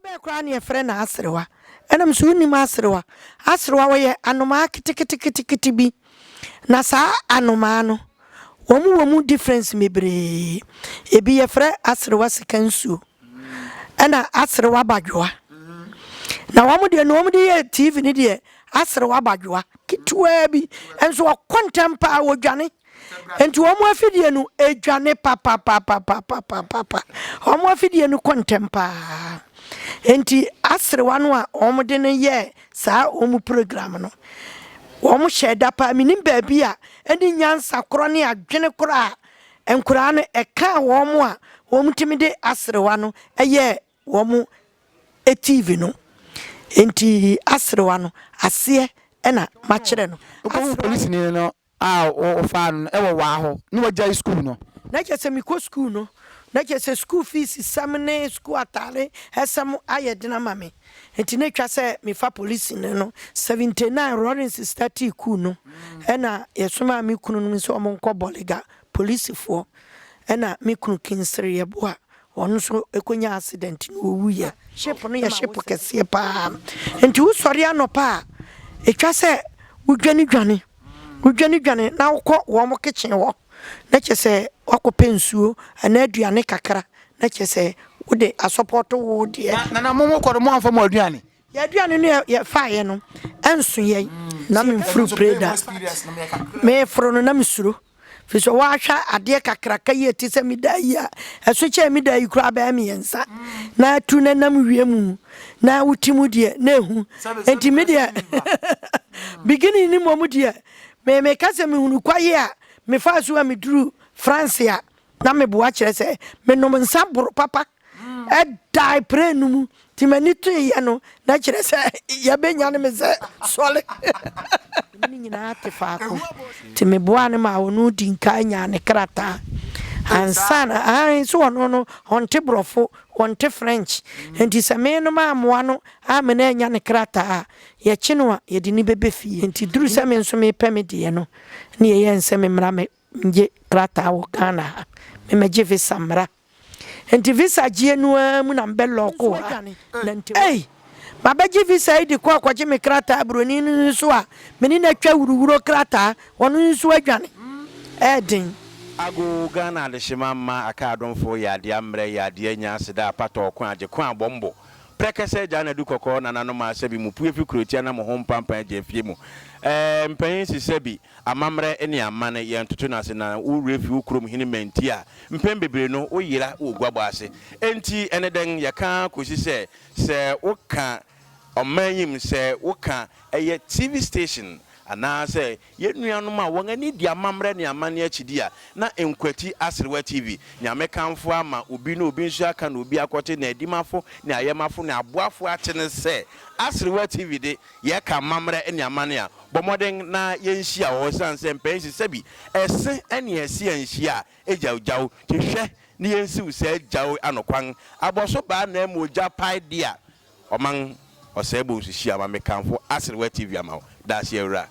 be kra na yefre na asrewa enam so nim asrewa we anoma kiti bi na saa anoma no womu difference mebre ebi yefre asrewa sikansuo ena asrewa badwoa na womu de ye TV ni de asrewa badwoa kitwa bi enso kontempa wodwane enti womu afidie no edwane papa womu afidie no kontempa enti asrewa no a womu de ne ye saa womu program no womu sheda pa minim baabi a eni nyansa kro ne adwene kro a enkura no eka womu a womu timi de asrewa no eye womu TV no enti asrewa no ase ena machire no police ni no o fan e wo wa ho ni wagya school no na kese mi ko school no na kese school fees samne school atare hesam ayedena mame enti na twa se mi fa police ni no 79 Lawrence start ku no ena yesoma mi kunu no so omo nko boliga police fo ena mi kunu kinsere yeboa onu so ekonya accident no wuya ship no ya ship kese pa enti wo sori anopa etwa se wudwane na ukọ wo mo kitchen wo na chese wakope nsuo ana aduane kakra na chese wo de asupport wo de na mo ko mo anfa mo aduane ya aduane no ya faaye no enso ye na me fru preda me fru no na me suro fi so wa hwa ade kakra kaye ti se midai a eso che midai kura ba me yensa na tu na nam wiemu na wutimu de na ehu enti media beginning ni momu de me kase me hunu kwaye a me fa so a me duru France ya na me boa kire se me nom nsaboro papa e dai prenum ti mani to ye no na kire se ya benya ne me se sole ni nyina tefa ko ti me boa ne ma wonu dinka nya ne krata ansana ai so no honte brofo honte French enti se me no ma moa no a me na nya ne krata ye chinwa ye di ni bebe fie enti duru se me nso me peme de no ne ye nse me mra me nje krata wo Ghana me meje visa mra enti visa gie no mu na mbelo ko ei ma beje visa idi ko akwaje me krata broni nso a me ni na twa wuruwuro krata wono nso adwane edin ago Ghana de shimama aka adonfo ya de amre ya de anya sida pato ko age ko abombo prekese jana du kokko na nano ma sebi mu puefi krotia na mo hompampa je fie mu mpanyin sisebi amamre ene amane ye ntoto na se na wo refi wo krom hini menti a mpem bebre no wo yira wo guabo ase enti ene den ye ka kosi se wo ka omanyim se wo ka eye TV station ana se ye nuanom a won ani di amamre ne amane akidi a na enkwati asrewa TV nyame kanfo ama obi na obi nso aka na obi akote na adimafo na ayemafo na aboafo atene se asrewa TV de ye ka amamre ne amane a bomoden na yenhia wo sanse mpensi sebi ese ene ese anhia ejawjaw hwehwe ne yensiw se jaw anokwan aboso ba na mo japai dia oman osebo sisi ama mekanfo asrewa TV ama that's yewra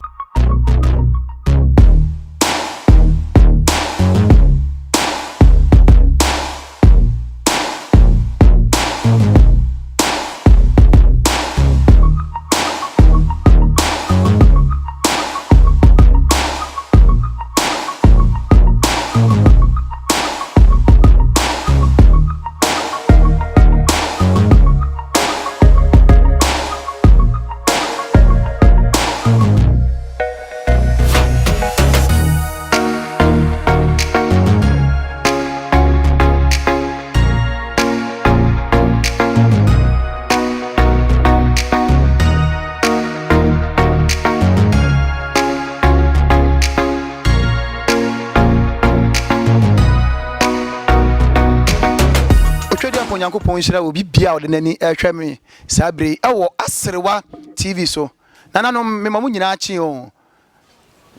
Nyankopon hira obi bia o de nani ehwe me sabre ewo asrewa TV so nananom memamu nyina achi o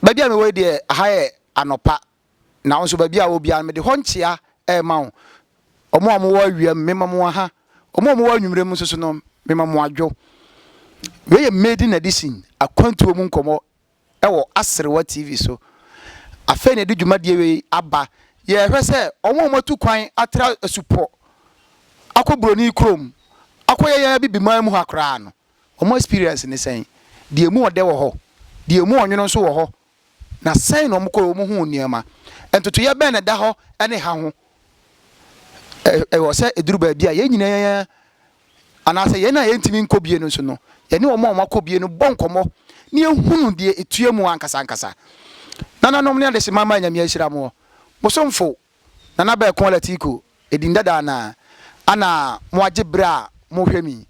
babia me we de ahaye anopa na onso babia obi an me de honchia ma o omo amu wa wiam memamu aha omo wa nwumrem so no memamu adwo we ye made in edition Akwantuo Mu Nsɛm ewo asrewa TV so afa ne de dwumade we aba ye hwese omo matu kwan atra asupo akobroni krom akoye ya bibi man mu hakra no omo experience ne sen de emu ode wo ho de emu onwono so wo ho na sen no mo ko mo hu niema entoto ye ben da ho ene ha ho wo se eduru ba bia ye nyina anase ye na ye ntimi nkobie no so no ye ne omo makobie no bonkomo ne ehunu de etue mu ankasa nana nom ne ade se mama nyame ahira mo bosomfo nana ba quality ko edindada na ana mo agebra mo hwemi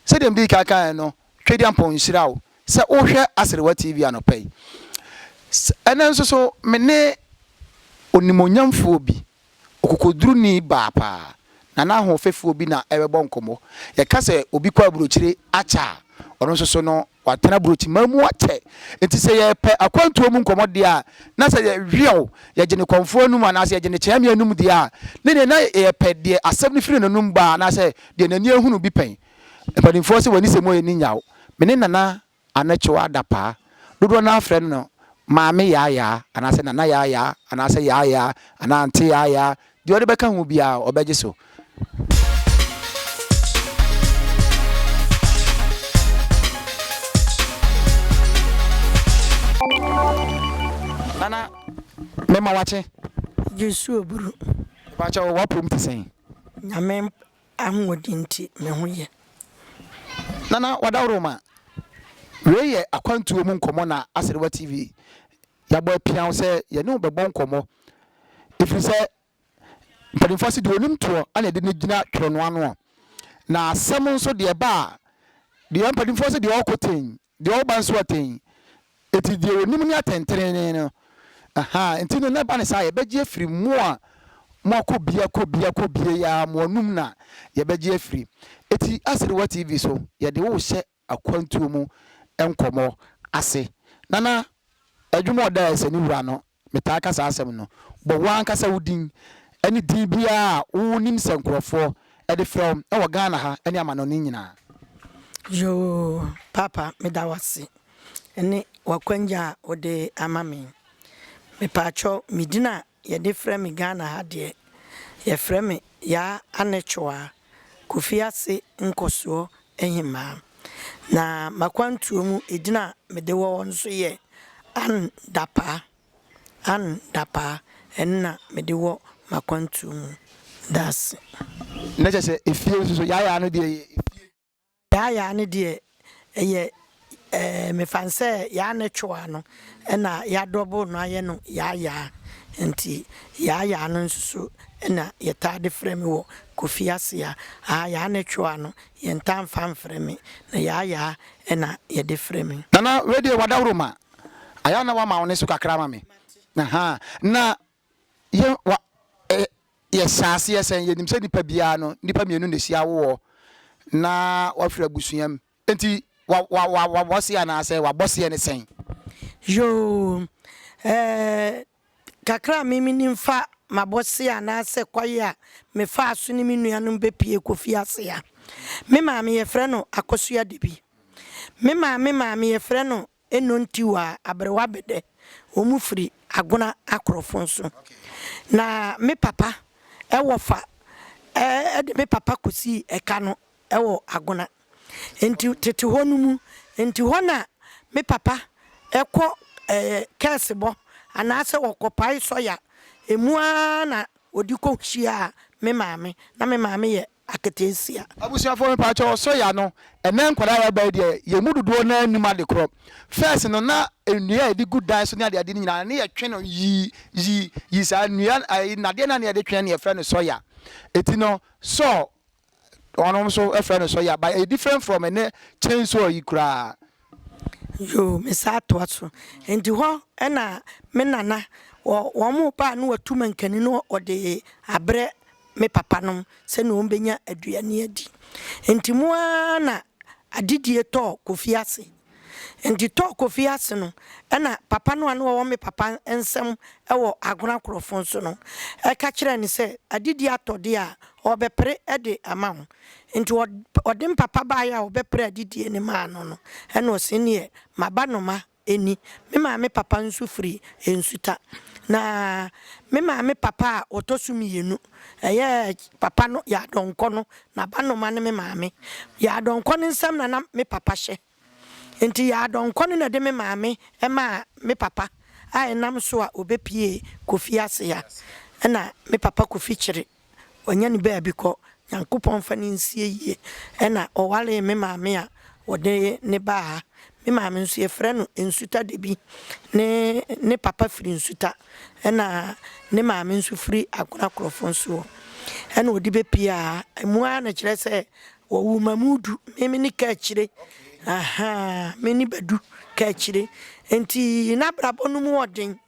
se dem di kaka no twedi ampon nhira wo se wo hwe Aserewa TV anopai ena nso so mene onimonyamfo bi okokoduru ni baapa nana ho fefo bi na ebebo nkomo ye ka se obi kwa burochire acha ono nso so no watena burochi mamu ate enti se ye pe akwantuo mu nkomo de a na se ye hweo ye gene konfo anum ana se ye gene kyame anum de a ne na ye pe de asem ne firi nanum ba na se de nani ehunu bi pen empadinfo se wani se mo ye ni nyawo mene Nana Anokyewaa Dapaa dodo na afre no maame ya ana se nana ya ana se ya ana ante ya de ode beka hu bia obeje so Nana mema wache Jesu oburu bacha wa prom tisen nyame ahwodinti me hoye Nana wadawroma weye Akwantuo mu nkomo na Aserewa TV ya boy pian se ye ne obebo nkomo ifiri se mpadinfo se de onim to ana de ne gina twrono ano na asem nso de ba de mpadinfo se de okoten de obanso aten eti de onim ni atentrene no aha enti no na ba ne sa ye beje afiri mu a mo akobia ya mo num na ye beje afiri eti Aserewa TV so ye de wo hye Akwantuo mu enkomo ase Nana adwuma oda ese ni wura no metaka sa asem no bo wan kasa wudin ani din bia wo nim senkrofo e de from e wo Ghana ha ani amanoni nyina yo papa medawasi ene wakwanja ode amami me pacho midina ye de frame Ghana ha de ye frame ya Anokyewaa Kofiase Nkosuohema na makwantuo mu edina mede wo nso ye Dapaa enna mede wo makwantuo mu das na je efie so ya no de ya ne de ye me fanse ya Anokyewaa no na ya dobo no aye no ya enti ya no nso na ye tade frame wo Kofiase ya Anokyewaa no ye ntam fam frame na ya na ye de frame Nana we wadawroma aya na wa ma woni so kakra ma me aha na ye wa ye saase ye sen ye nim se nipa bia no nipa mienu ne sia wo na wa fira busuam enti wa bosi ana se wa bosi ne sen yo kakra mimi nimfa mabosi ana se kwaye a me fa aso ni menuanum bepie Kofiase ya me maame ye frɛ no akosua debi me maame ye frɛ no enontiwa abrewa bede omufri agona akrofo so na me papa ewo fa de me papa kosi eka no ewo agona enti tete honumu enti hona me papa ekọ kesebo anase wokopai soya emua na odiko hia me maame na me maame ye aketesia abusuafo me pacho soya no enen kwara ya ba de ye mududo na anima de kro first no na enua edi good dance so ne ade ni nyina ne ye twe no yi sa nua na de na ne de twe ne ye frɛ no soya eti no so onom so e frɛ no soya by a different from ene chainsaw yi kra yo me sa to aso enti ho na me nana wo mo pa no watuma nkani no ode abre me papa nom se no ombenya aduane adi enti mua na adidie to Kofiase enti to Kofiase no na papa no anu wo me papa ensem ewo agona krofo so no e ka kire ni se adidie atode a obepre ede ama ho enti odem papa ba ya obepre adidie ni ma no no e no se ne maba no ma eni me maame papa nso firi ensuta na me maame papa otosu mienu papa no ya donko no na ba no ma ne me maame ya donko ne nsam na me papa hye enti ya donko ne na de me maame ma me papa a enam so a obepie Kofiase ya na me papa Kofi kyere onya ne ba bi ko Nyankopɔn fa ne nsie yie na owale me maame a wode ne ba me maame nso ye frɛ no ensuta de bi ne papa firi ensuta na ne maame nso firi akona krofon so na odi be pia mu a na kyerɛ sɛ wo wu mamudu me ni ka kyire me ni badu ka kyire enti na brabo no mu odin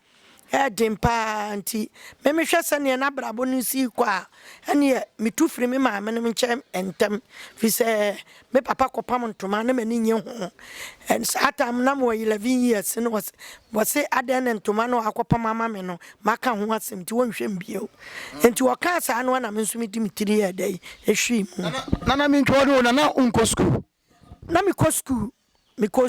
dempa anti me hwɛ sɛ ne na brabo no si kwa ene me tu firi me maame no nkyɛm entem fi sɛ me papa kopam ntoma na mani nye ho and satam na mo 11 years no was aden ntoma no akopam mama me no maka ho asem ti wonhwɛ mbio enti wɔka sa no na me nso me di mitiri ya dai ehwi mu na me ntwa do na unko school na me ko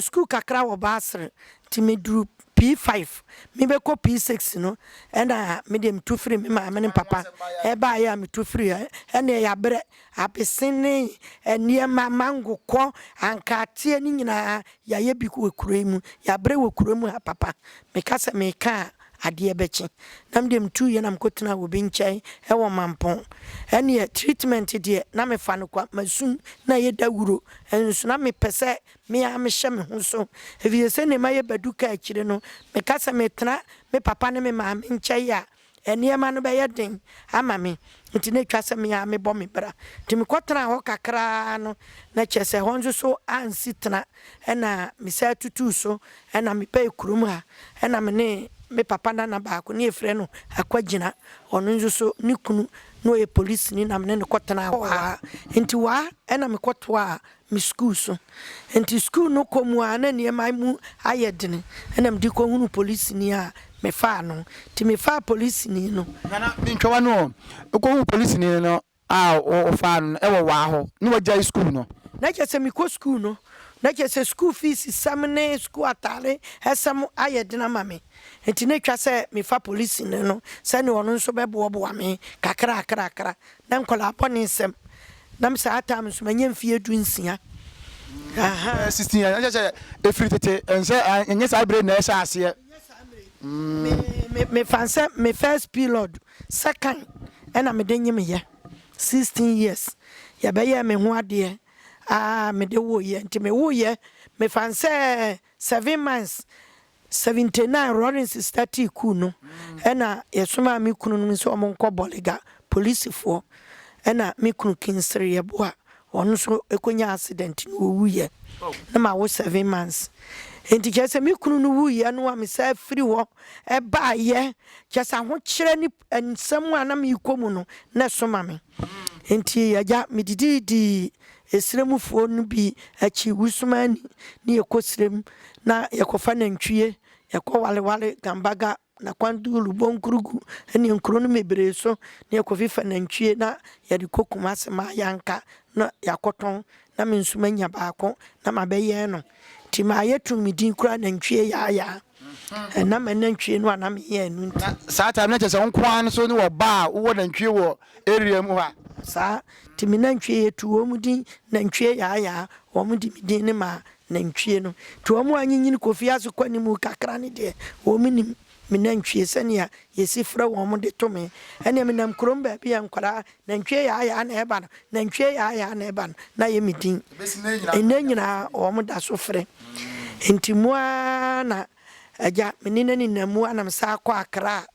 school kakra wo basre ti me duru P5 me be ko P6 no na me dem tu free me maame ne papa e ba ya me tu free na ya bre apesene enie mango ko ankate ni nyina ya ye bi ko kuro mu ya bre wo kuro mu ha papa me ka se me ka ade bechi nam dem tu ye nam kotena wo bi nkyai e wo mampon ene treatment de na me fa no kwa masun na ye dawuro enso na me pese me a me hye me ho so evi se ne ma ye baduka akire no me kasa me tena me papa ne me maame nkyai a ene ma no be ye den ama me nti ne twa se me a me bo me bra nti me kotena ho kakra no na kyese ho nso so ansi tena na me sa tutu so na me pe kurum ha na me papa na baako ne efre no akwagina ono nso so ni kunu no e police ni na me ne kotena wa nti wa na me koto a me school so nti school no komu a na ne mai mu ayedene na me di ko hunu police ni a me fa no nti me fa police ni no na me ntwa no ko hunu police ni no a o fa no e wo wa ho ni wagya school no na kyese me ko school no na kyese school fees samne school atare hesam ayedena mame enti ne twa se me fa police ni no se ne ono nso bebo me kakra na nkola aponi nsem na msa atam nso manye mfie du nsia 16 years efiri tete ense enye sa bre na esa ase me fanse me first period second na me denye me ye 16 years ya be ye me ho ade me de wo ye nti me wo ye me fanse 7 months 79 Lawrence stati ku no na yesoma me kunu no so omonko bolega police for na me kunu kinsere ye boa ono so ekonya accident no wuye na ma wo 7 months enti kyese me kunu no wuye no wa me sa free wo e ba ye kyese ho kyere ni ensam a na me ikomu no na soma me enti ya me didi esremufuo no bi achi wusumani ni ekosrem na yekofa nantwie yekɔ wale gambaga na kwandulu bonkurugu eni nkuro no mebre so na yekofifa nantwie na yede kokuma sema yanka na yakoton na mensuma nya baako na mabeye no ti ma yetu midin kura nantwie ya na manantwie no na me ye no sa time na kyese nko an so ni wo ba wo nantwie wo area mu ha sa ti minantwie yetu wo mudin nantwie ya wo mudi midin ne ma nantwie no to wo mu anyinyi Kofiase kwani mu kakra ne de wo minim minantwie sania yesi fra wo mu de to me ene minam kromba bia nkwara nantwie ya na eba no nantwie ya na eba no na ye midin enanyina wo mu da so frɛ enti mu na aja menina ni namu anam sa kwa akra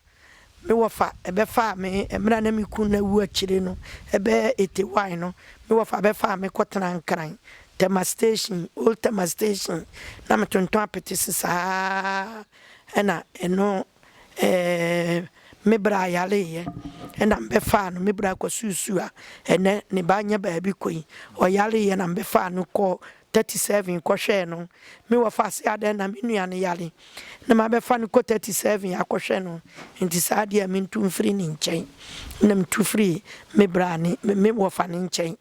me wofa ebe fa me emra na me kun na wu akire no ebe etewai no me wofa be fa me kotena nkran tema station old tema station na me tonton apetisi sa ena eno me bra yale ye ena mbe fa no me bra kwa susu a ene ne ba nya ba bi koi o yale ye na mbe fa no ko 37 kwhwe no me wofa se ade na me nua ne yale na ma be fa no ko 37 akwhwe no nti sa de me ntu mfiri ni nkyɛn na mtu free me bra ne me wofa ne nkyɛn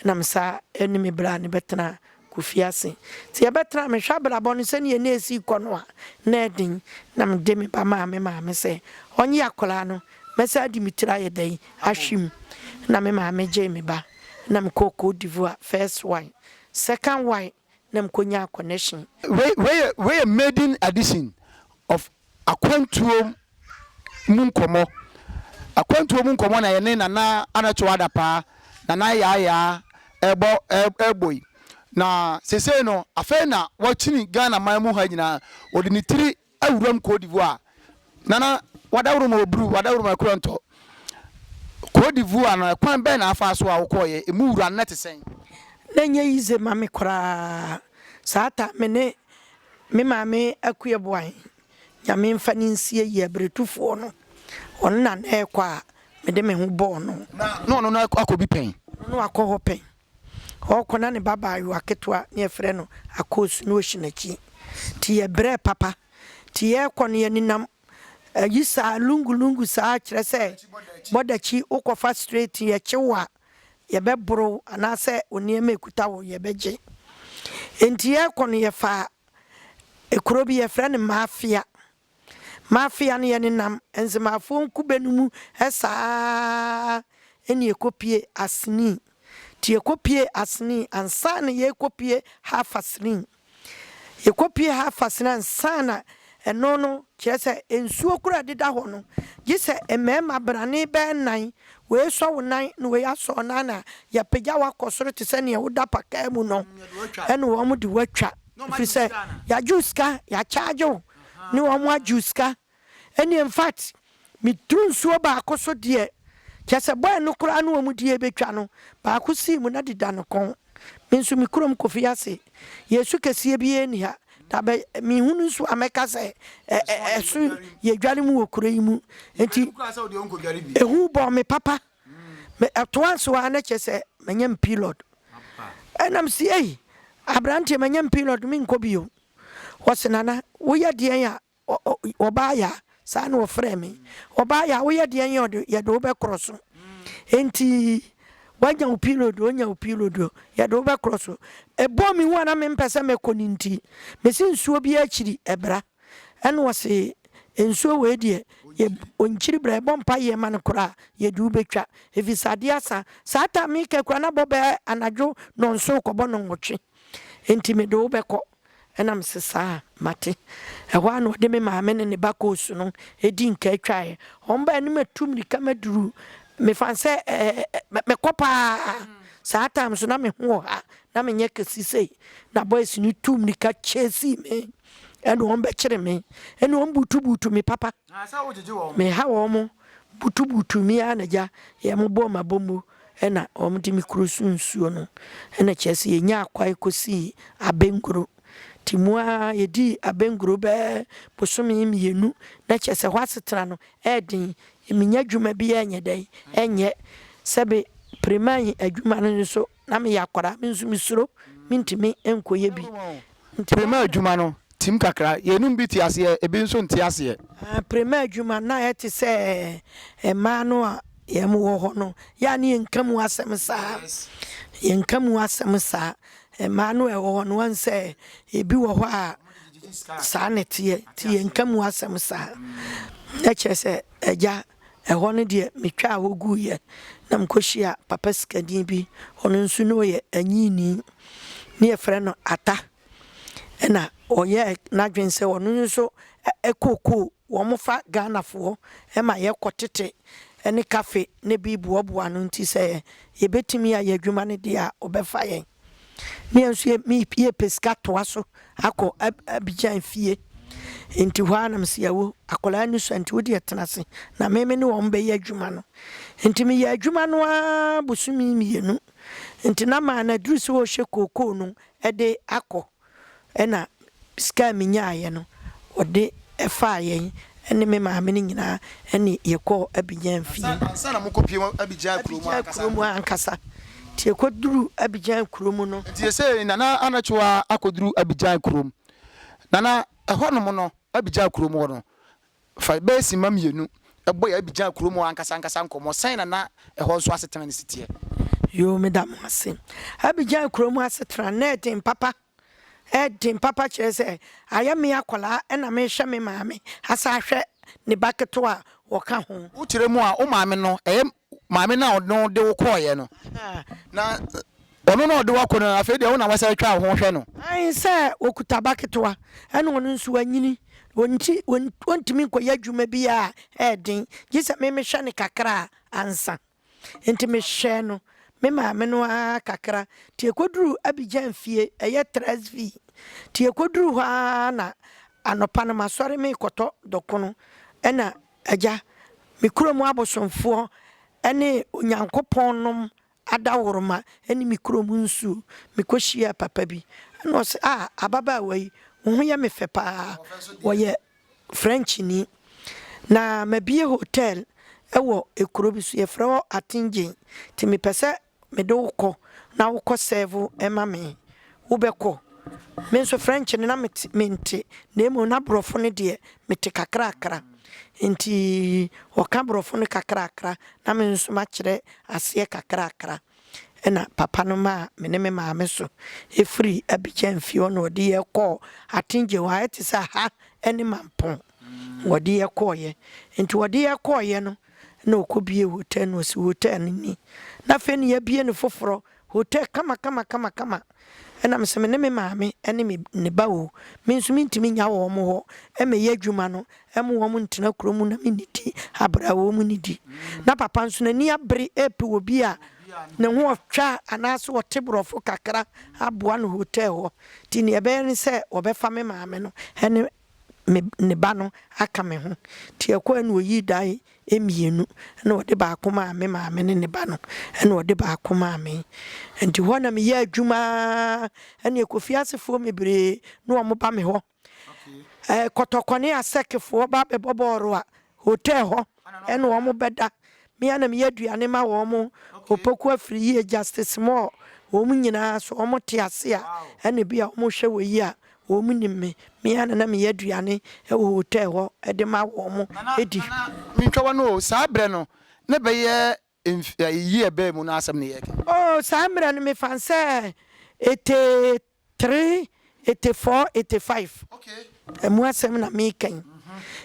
na msa ene me bra ne betena Kofiase ti ebetra me hwa brabo no se ne na esi kɔ no a na edin na me de me ba maame se onye akola no mesa di mitira ye dai ahwim na me maame je me ba na me Cote d'Ivoire first wine second wine na me konya connection we a maiden edition of Akwantuo Mu Nsɛm Akwantuo Mu Nsɛm na ye ne Nana Anokyewaa Dapaa Nana ya eboy na sese no afa na wachini Ghana man mu ha nyina odi ni tiri awuram Cote d'Ivoire Nana wadawro ma obru wadawro ma kronto Cote d'Ivoire na kwan be na afa so a wokoye emu wura na tesen na nye yize mame kora saata me mame akuye boan nyame mfa ni nsie ye bretufo no on na na ekwa me de me hu bo no no akobi pen no akọ pen okona ne baba yu aketwa ne efre no akosu no ohinachi ti ye bre papa ti ye kono ye ninam yisa lungu sa kire se bodachi ukofa straight ye chiwa ye bebro anase oniema ekuta wo ye beje enti ye kono ye fa ekrobi ye frɛ ne mafia ne ye ninam enzemafo nkubenumu esa eni ekopie asni ti ekopie asni ansa na ye ekopie half asni ekopie half asni ansa na eno no kyese ensuo kura deda ho no gise emema brane be nan we so wonan no we aso na na ya pegya wakosoro te se ne woda paka mu no eno wo mu de watwa fi se ya juiska ya charge ni wo mu ajuiska eni in fact mi trunsuo ba akoso de kyese boy no kura no wo mu de betwa no ba akosi mu na deda no kon mensu mi kurom Kofiase Yesu kese bi eni ha tabe mi hunu so ameka se esu ye dwale mu okuro yi mu enti ehu bo me papa me atwanso wa na kyese manyam pilot enam si ei abrante manyam pilot mi nkobio wosenana wo ye de ya oba ya sa na wo frɛ me oba ya wo ye de ya ye do be kroso enti wanya upilodo onya upilodo ya do ba kroso ebo mi wana me mpese me koninti mesi nsuo bi akiri ebra ene wose nsuo we de ye onchiri bra ebo mpa ye man kora ye du betwa efisade asa sata mi ke kwa na bobe anadwo no nso kobo no nwotwe enti me do be ko enam sesa mate ehwa no de me maame ne ba ko su no edi nka atwae omba ene matum ni kamaduru me fanse me kopa sata so na me ho ha na me nyeke sisei na boys ni tum ni ka chesi me eno on be kire me eno on butu me papa sa wo jeje wo me ha wo mo butu mi anaja ye mo bo ma bomu ena o mo di mi krusu nsuo no ena chesi ye nya akwai kosi abenguro timua yedi abenguro be bosomi mienu na chese hwasetra no edin eminya dwuma bi enye dai enye sebe premai adwuma no so na me yakora mensu misuro mintimi enkoye bi premai adwuma no tim kakra yenum bi ti ase ebi nso nti ase premai adwuma na yete se ema no a yem wo ho no ya ne enkamu asem sa ema no e wo no wanse ebi wo ho a sa netie ti enkamu asem sa na chese eja ehwo ne de metwa wogu ye na mkohia papa skadin bi ono nsu no ye anyini ne e frɛ no ata ena oye na dwense ono nso ekoko wo mofa Ghana fo e ma ye kotete ene cafe ne bi boaboa no nti sɛ ye betimi ya adwuma ne de a obefa ye ne nso mi pie pesca toaso akɔ Abidjan fie enti hwa na msiawo akola ni so enti wodi etenase na meme ne wo mbe ye adwuma no enti me ye adwuma no a busumi mienu enti na ma na duru so hwe koko no ede akɔ ena ska minya ye no ode efa ye ene me ma me nyina ene ye kɔ Abidjan fie ansa na mokopie Abidjan kuromu ankasa ti ekoduru Abidjan kuromu no enti se Nana Anokyewaa akoduru Abidjan kurom Nana ehono no Abidjan kurom no fa besi mamienu ebo ya Abidjan kurom ankasa nkomo sen na eho nso asetena ne sitie yo me da mo ase Abidjan kromu ase tranet in papa Edim papa kyerɛ sɛ ayɛ me akola ɛna me hwɛ me maame asa hwɛ ne baketo a wɔka ho wo kyerɛ mu a wo maame no maame na ɔno de wo kɔɔyɛ no na ɔno na ɔde wo akɔ no afei deɛ wo na wasa twa ho hwɛ no ai sɛ okuta baketo a ɛna ɔno nso anyini wontimi nkɔyɛ adwuma bi a ɛden gye sɛ me hwɛ ne kakra ansa enti me hwɛ no me maame no a kakra tie koduru Abidjan fie ɛyɛ Tresvi tie koduru ha na anopa no masɔre me kɔtɔ dɔkono ɛna agya me kurom abosomfoɔ ɛne onyankopɔn nom adaworoma ɛne me kurom nsu me kɔhyia papa bi ɛna ɔsɛ ababa wai wo ho yɛ me fɛ paa wɔyɛ French ni na mabie hotel ɛwɔ ekuro bi so yɛfrɛ wɔ Atingye ti me pɛsɛ me do ko na wo ko serve ema me wo be ko me nso French ne na mente na emu na brofo ne de mete kakra enti wo ka brofo ne kakra na me nso ma kire ase kakra ena papa no ma me ne me maame so efiri Abidjan fie no de ye ko Atingye wa eti sa ha ene mampon wo de ye ko ye enti wo de ye ko ye no na okobie hotel no si hotel ni na fe ne yabie ne foforo hotel kama ena me se me ne me maame ene me ne bawo me nso mintimi nya wo mo ho e me ye adwuma no e mo wo mo ntena kromu na me nidi abra wo mo nidi na papa nso na ni abre epi obi a ne ho twa anaso wote brofo kakra aboa no hotel ho ti ne ebe ne se obefa me maame no ene ne ba no aka me ho ti ekwa na oyi dai emienu na ode ba akoma me maame ne ba no na ode ba akoma me enti ho na me ya adwuma ene Kofiase fo mebre na o mo ba me ho kotokone asekefo ba be boboro a hotel ho ene o mo beda me ya na me aduane ma wo mo opoku afiri ye justice mo wo mu nyina so o mo te ase a ene bia o mo hwe wo yi a wo mu nimme me ya na me aduane e wo hotel ho e de ma wo mo edi mi twa no saa bre no ne be ye yi ebe mu na asem ne ye saa bre no me fan say 83 84 85 okay mu asem na me kan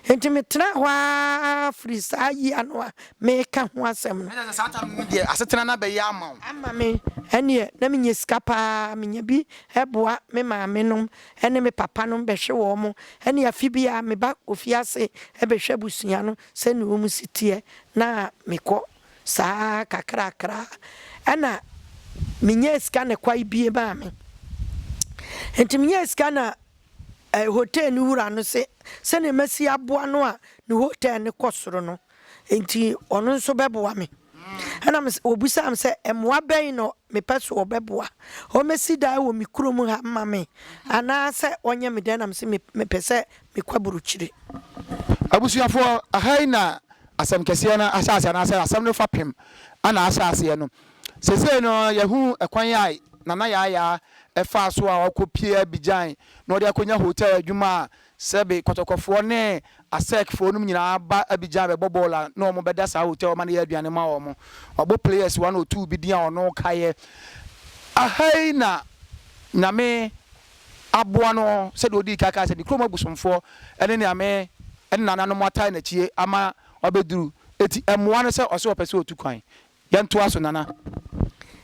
enti me tra hwa free saa yi anoa me ka ho asem no ene saa tam de asetena na be ya ama me ene na me nyesika pa me nya bi eboa me maame nom ene me papa nom be hwe wo mo ene afi bi a me ba Kofiase e be hwe busua no se ne wo mu sitie na me ko saa kakra ana me nyesika ne kwai bie ba me enti me nyesika na hotel ni wura no se ne masi aboa no a ne hotel ne kosoro no enti ono nso beboa me ana obusa am se emwa ben no me peso obeboa o mesi da wo mi kurom ha ma me ana se onye me den am se me pese me kwaburuchire abusuafo ahai na asam kese na asase na asam no fapem ana asase no sese no yehu ekwan ai nana ya efa so a okopie Abidjan na odi akonya hotel adwuma sebe kotokofo ne asekfo no nyina ba Abidjan be bobola na omo beda sa hotel ma na ya aduane ma omo obo players 1 or 2 bi dia ono kaye ahai na me aboa no se de odi kaka se de kroma busomfo ene ne ame ene nana no mata na chie ama obeduru eti emoa no se ose opese otukwan yento aso nana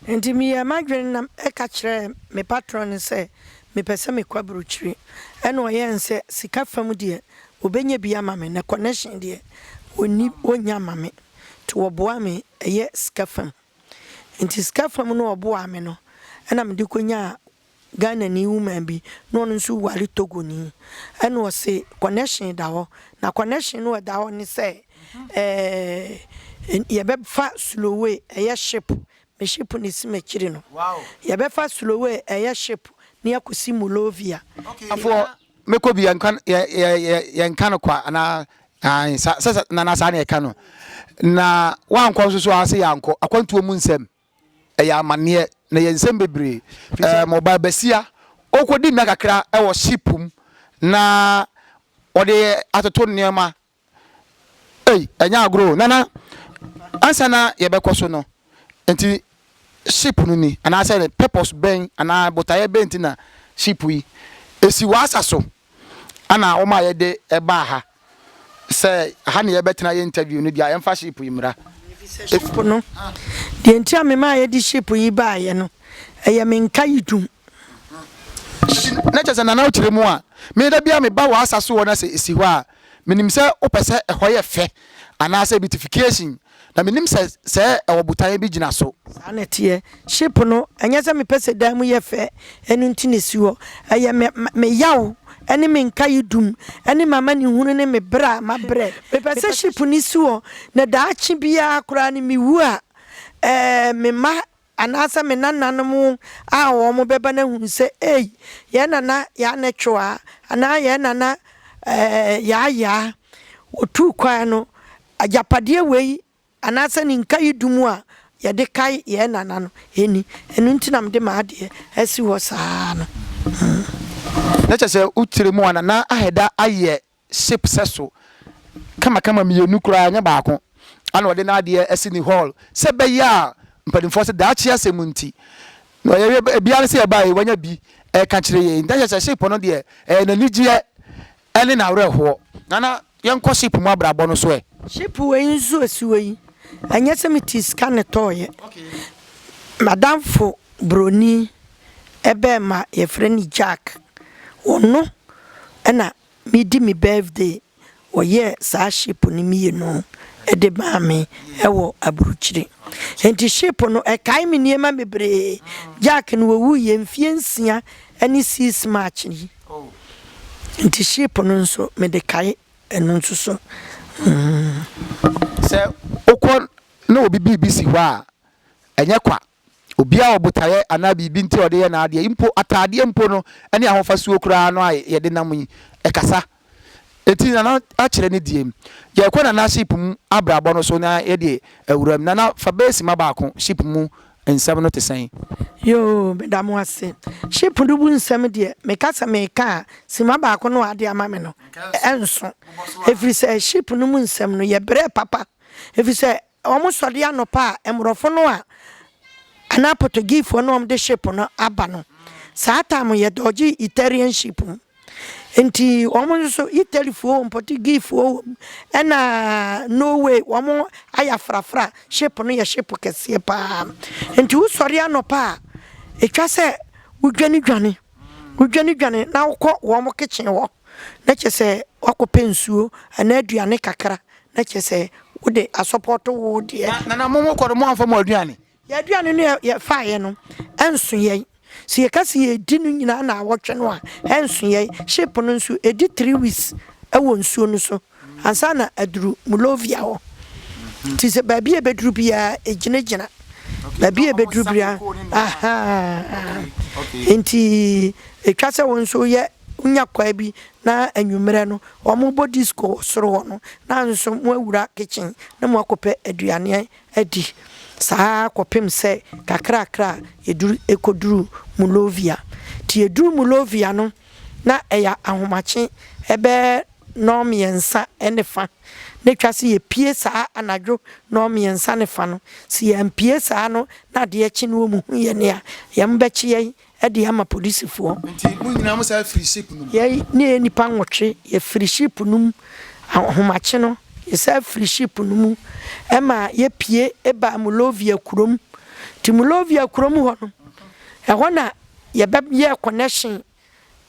enti mi madwen na eka kire me patron se me pese me kwaburuchiri ene oyense sika fam de obenya bia ma me na connection de oni onya ma me to oboa me eye sika fam enti sika fam no oboa me no ena me de konya Ghana ni woman bi no nso wari Togo ni ene o se connection da ho na connection no da ho ni se ye be fa slow way eye ship me ship ni si mekiri no wow ye be fa slow way eye ship ni akosi Molovia okay afo mekobi yankan kwa na sasa na sa na eka no na wankon so ase yanko Akwantuo Mu Nsɛm eya amane na yensem bebre mobile basia okodi na kakra e wo shipum na ode atoto nneema enya agro nana ansa na ye bekoso no enti ship no ni and I said purpose ben and I botaye bent na ship yi esi wasa so ana o ma ye de eba ha say ha na ye betena ye interview no dia emfa ship yi mra ship no de ntia me ma ye di ship yi ba ye no eye me nka yidum na chese na na ochire mu a me da bia me ba wasa so wona se esi ho a menim se opese eho ye fe ana say beautification na menim se obutan bi gina so sanetie ship no anya se me pese dan mu ye fe enu ntine si ho eye me yawo ene me nka yidum ene mama ni hunu ne me bra ma bre me pese ship ni si ho na da achi bia akura ni mi wu a me ma anasa me nananom a wo mo beba na hu se ye nana ya na twaa ana ye nana ya otu kwa no ajapade wei anasa ni nka yidumu a ye de kai ye nana no enu ntinam de ma ade asi wo saa no na chese utire mu anana aheda aye ship seso kama mienu kura anya baako ana ode na ade asi ni hall se be ya mpadimfo se da chia semunti no ye bia se ba wanya bi ka kire ye nda chese ship no de na nigye ene na wreho nana yenko ship mu abrabo no so ship we nzu asiwe anya semiti scan toye madam fo broni ebe ma ye freni Jack ono ena midi mi birthday oye sa ship ni mi no ede ba me ewo aburuchire enti ship no e kai mi niema bebre Jack no wu ye mfie nsia eni 6 March ni enti ship no nso me de kai eno nso so se okon na obi BBC ho a enye kwa obi a obotaye ana bibi nti ode ye na ade impo atade mpo no ene ahofasuo kura no a ye de nam yi ekasa eti na a kire ne diem ye kwa na ship mu abrabo no so na ye de awuram na fa base ma baako ship mu ensem no te sen yo medamu ase ship du bu nsem de me kasa me ka sima baako no ade ama me no enso every say ship no mu nsem no ye bre papa every say omo sode anopa emrofo no a ana Portuguese fo no de ship no aba no saa time ye doji Italian ship enti omo so Italy fo Portuguese fo ena Norway omo aya frafra ship no ye ship kese pa enti wo sori anopa etwa se wudwani dwane na wokọ omo kitchen wo na chese wakope nsuo ana aduane kakra na chese wode asupport wo de na momo kọ mo anfa mo aduane ya aduane no ye faaye no enso ye si ye kasi ye di no nyina na awotwe no a enso ye ship no nso edi 3 weeks ewo nsuo no so ansa na aduru Mulovia ho ti se ba bia beduru bia ejinegina ba bia beduru bia enti etwa se won so ye unya kwa bi na anwumere no omo body score soro no na nso mo awura kitchen na mo akopɛ aduane adi saa kopem se kakra eduru ekoduru Mulovia ti eduru Mulovia no na eya ahomache ebe no miensa enefa na twase ye pie saa anadwo no miensa nefa no si ye pie saa no na de echi no mu hu ye ne a ye mbechi ye edi ama police fo nti mu nyina mo sa free ship no ye ne nipa nwotwe ye free ship no ahomache no ye sa free ship no mu ema ye pie eba Mulovia kurom ti Mulovia kurom ho no ho na ye be ye connection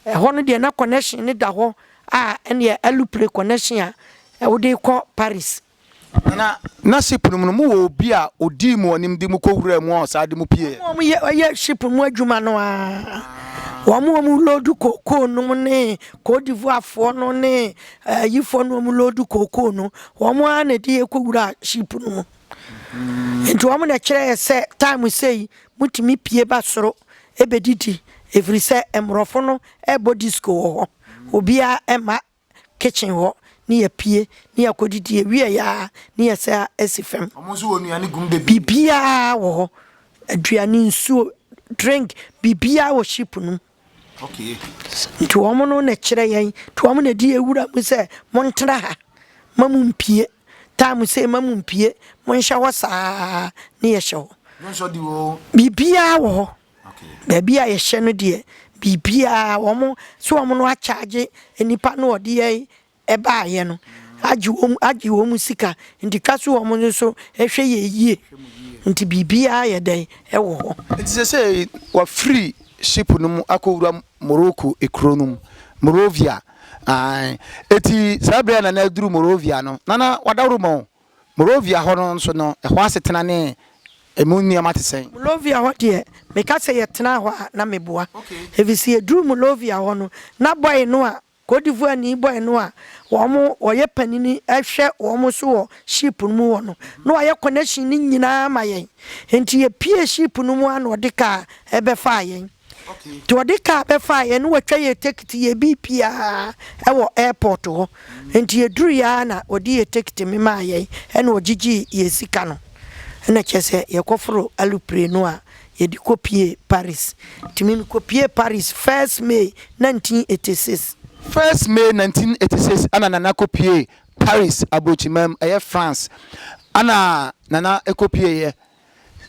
ho no de na connection ni da ho a ene alupre connection a wo de ko Paris na ship no mu wo obi a odi mu onim de mu ko wura mu o sa de mu pie mo ye ship mu adwuma no a wo mu lodu koko no ne Côte d'Ivoire fo no ne yifo no mu lodu koko no wo mu a na de ko wura ship no mu enti wo mu na kire se time sei mutimi pie ba soro ebedidi every say emrofo no body school ho obi a ema kitchen ho ni ya pie ni ya kodidi ewie ya ni ya sa esifem omonso wo nuane gumbe bibia wo aduane nsuo drink bibia wo ship no okay nti wo mo no na kire yen to wo mo na di ewura mu se montra ha mamu mpie time se mamu mpie mo nhya wo saa ni ya hye ho bibia wo baby a yehye no de bibia wo mo so wo no a charge enipa no ode ye eba ye no agi wo mu sika nti kaso wo mo so ehwe ye yie nti bibia ye den e wo ho nti say wa free ship no mu akowura Morocco ekronum Morovia eti sabre na na duru Morovia no nana wadawro mo Morovia ho no so no e ho asetena ne emunia matesen Morovia ho de me ka say yetena ho na meboa evisi eduru Morovia ho no na boy no a Kodivu ni boy no a wo oye panini ehwe wo so wo ship no mu wo no no aye connection ni nyina mayen enti ye pie ship no mu an ode ka ebe fa yen to ode ka be fa yen no watwa ye ticket ye bipia e wo airport ho enti ye duru ya na ode ye ticket me ma yen e na ogigi ye sika no na chese ye kofro alupre no a ye di kopie Paris timi kopie Paris 1st May 1986 1st May 1986 ana nana kopie Paris abochimam France ana nana ekopie ye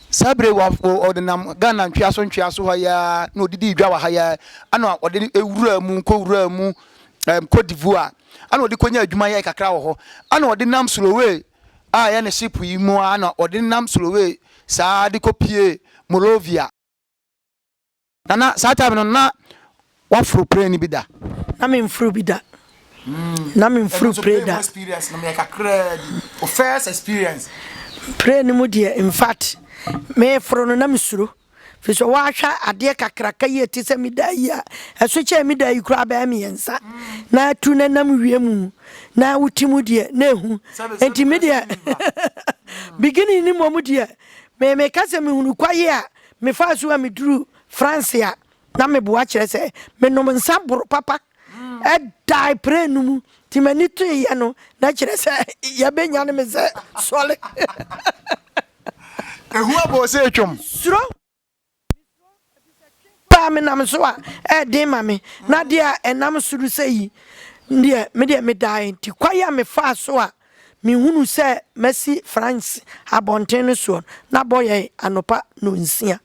sabre wa ordinam Ghana ntwiaso ha ya na odidi dwa wa ha ya ana ode ewura mu nkowura mu Côte d'Ivoire ana ode konya adwuma ya kakra wo ho ana ode nam Slowe a ya na ship yi mu ana ode nam Slowe sa de kopie Morovia nana sa time no na wa fro pray ni bida na me mfru bida na me mfru pray da experience na me kakra first experience pray ni mu de in fact me fro no na mesuro fi so wa hwa ade kakra kaye ti se mi da yi a eso che mi da yi kura ba mi yensa na tu na nam wiemu na utimu de na ehu enti me de beginning ni mo mu de me ka se me hunu kwaye a me fa so a me duru France ya na me boa kire se me no nsa boro papa e dai pre numu ti mani to ye no na kire se ya benya ne me se sole ehu abo se etwom suro pa me nam so a e den ma me na de a enam suru se yi de me dai ti kwaya me fa so a me hunu se Messi France abonten so na boye anopa no nsia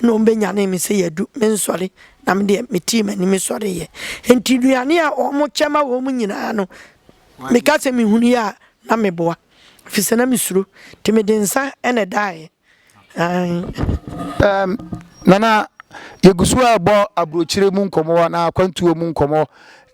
no mbenya na me se yadu me nsori na me de me team ani me sori ye enti duane a omo chema wo mu nyina no me ka se me hunu ya na me boa fise na me suro ti me de nsa ene dai nana yegusu abo abrochire mu nkomo na Akwantuo mu nkomo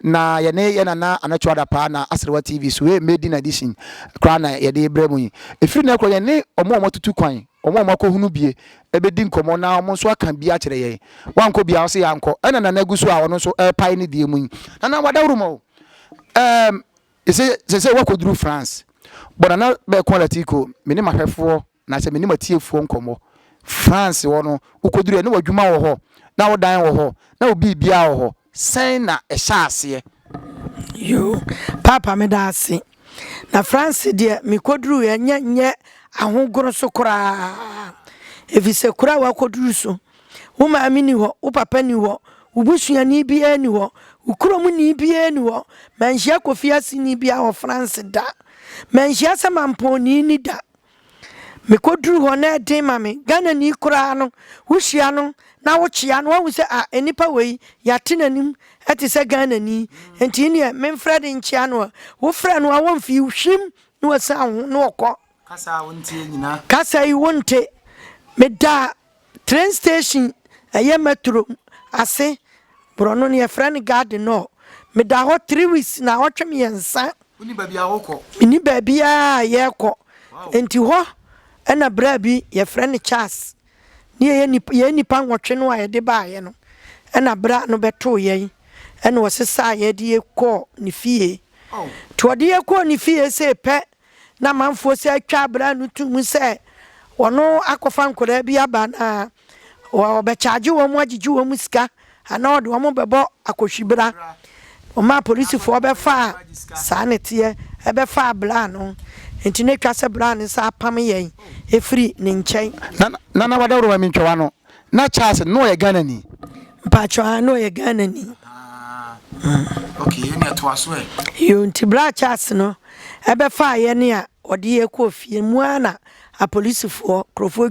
na ye Nana Anokyewaa Dapaa na Asrewa TV so we made in addition kra na ye de bremu yi efiri na kro ye ne omo tutu kwan omo akohunu bie ebedi nkomo na omo so aka bia kire ye wanko bia so yanko ena Nana gusu a wono so pai ne die mu nana wadawru mo se wakoduru France bona na be kwalitiko meni mahwefo na se meni matiefuo nkomo France wono ukoduru ne wadwuma wo ho na wodan wo ho na obi bia wo ho sen na ehyaase yo papa me da ase na France de me koduru ye nye ahogoro so kora evise kora wa koduru so wo ma amini ho wo papa ni ho wo busua ni bia ni ho wo kromu ni bia ni ho manhia Kofiase ni bia ho France da manhia samamponi ni da me koduru ho na den ma me Ghana ni kora no wo hia no na wo chia no wo se a enipa wei ya tenanim ati se Ghana ni enti ne me mfred nchia no wo fra no a wo mfi hwim no wasa ho no okọ kasa wontie nyina kasa yi wonte me da train station aye metro ase brono ne friend garden no me da ho 3 weeks na ho twem yensa uni ba bia wokọ ni ba bia ye kọ enti ho ena bra bi ye friend Charles ye nipa nwotwe no a ye de ba ye no ena bra no beto ye ena wosesa ye de ekọ ni fie to de ekọ ni fie se pe na manfo se atwa bra no tum se wono akofa nkora bi aba na wo be charge wo mu agigi wo mu sika ana ode wo mu bebo akohwibra o ma police fo be fa sanete e be fa bra no enti ne twa se bra ne sa pam ye efri ne nchen nana wadawro ma mentwa no na Charles no ye Ghana ni mpacho no ye Ghana ni okay you need to aswe you nti bra Charles no e be fa ye ne a ode ye ko fie mu ana a police for Crofo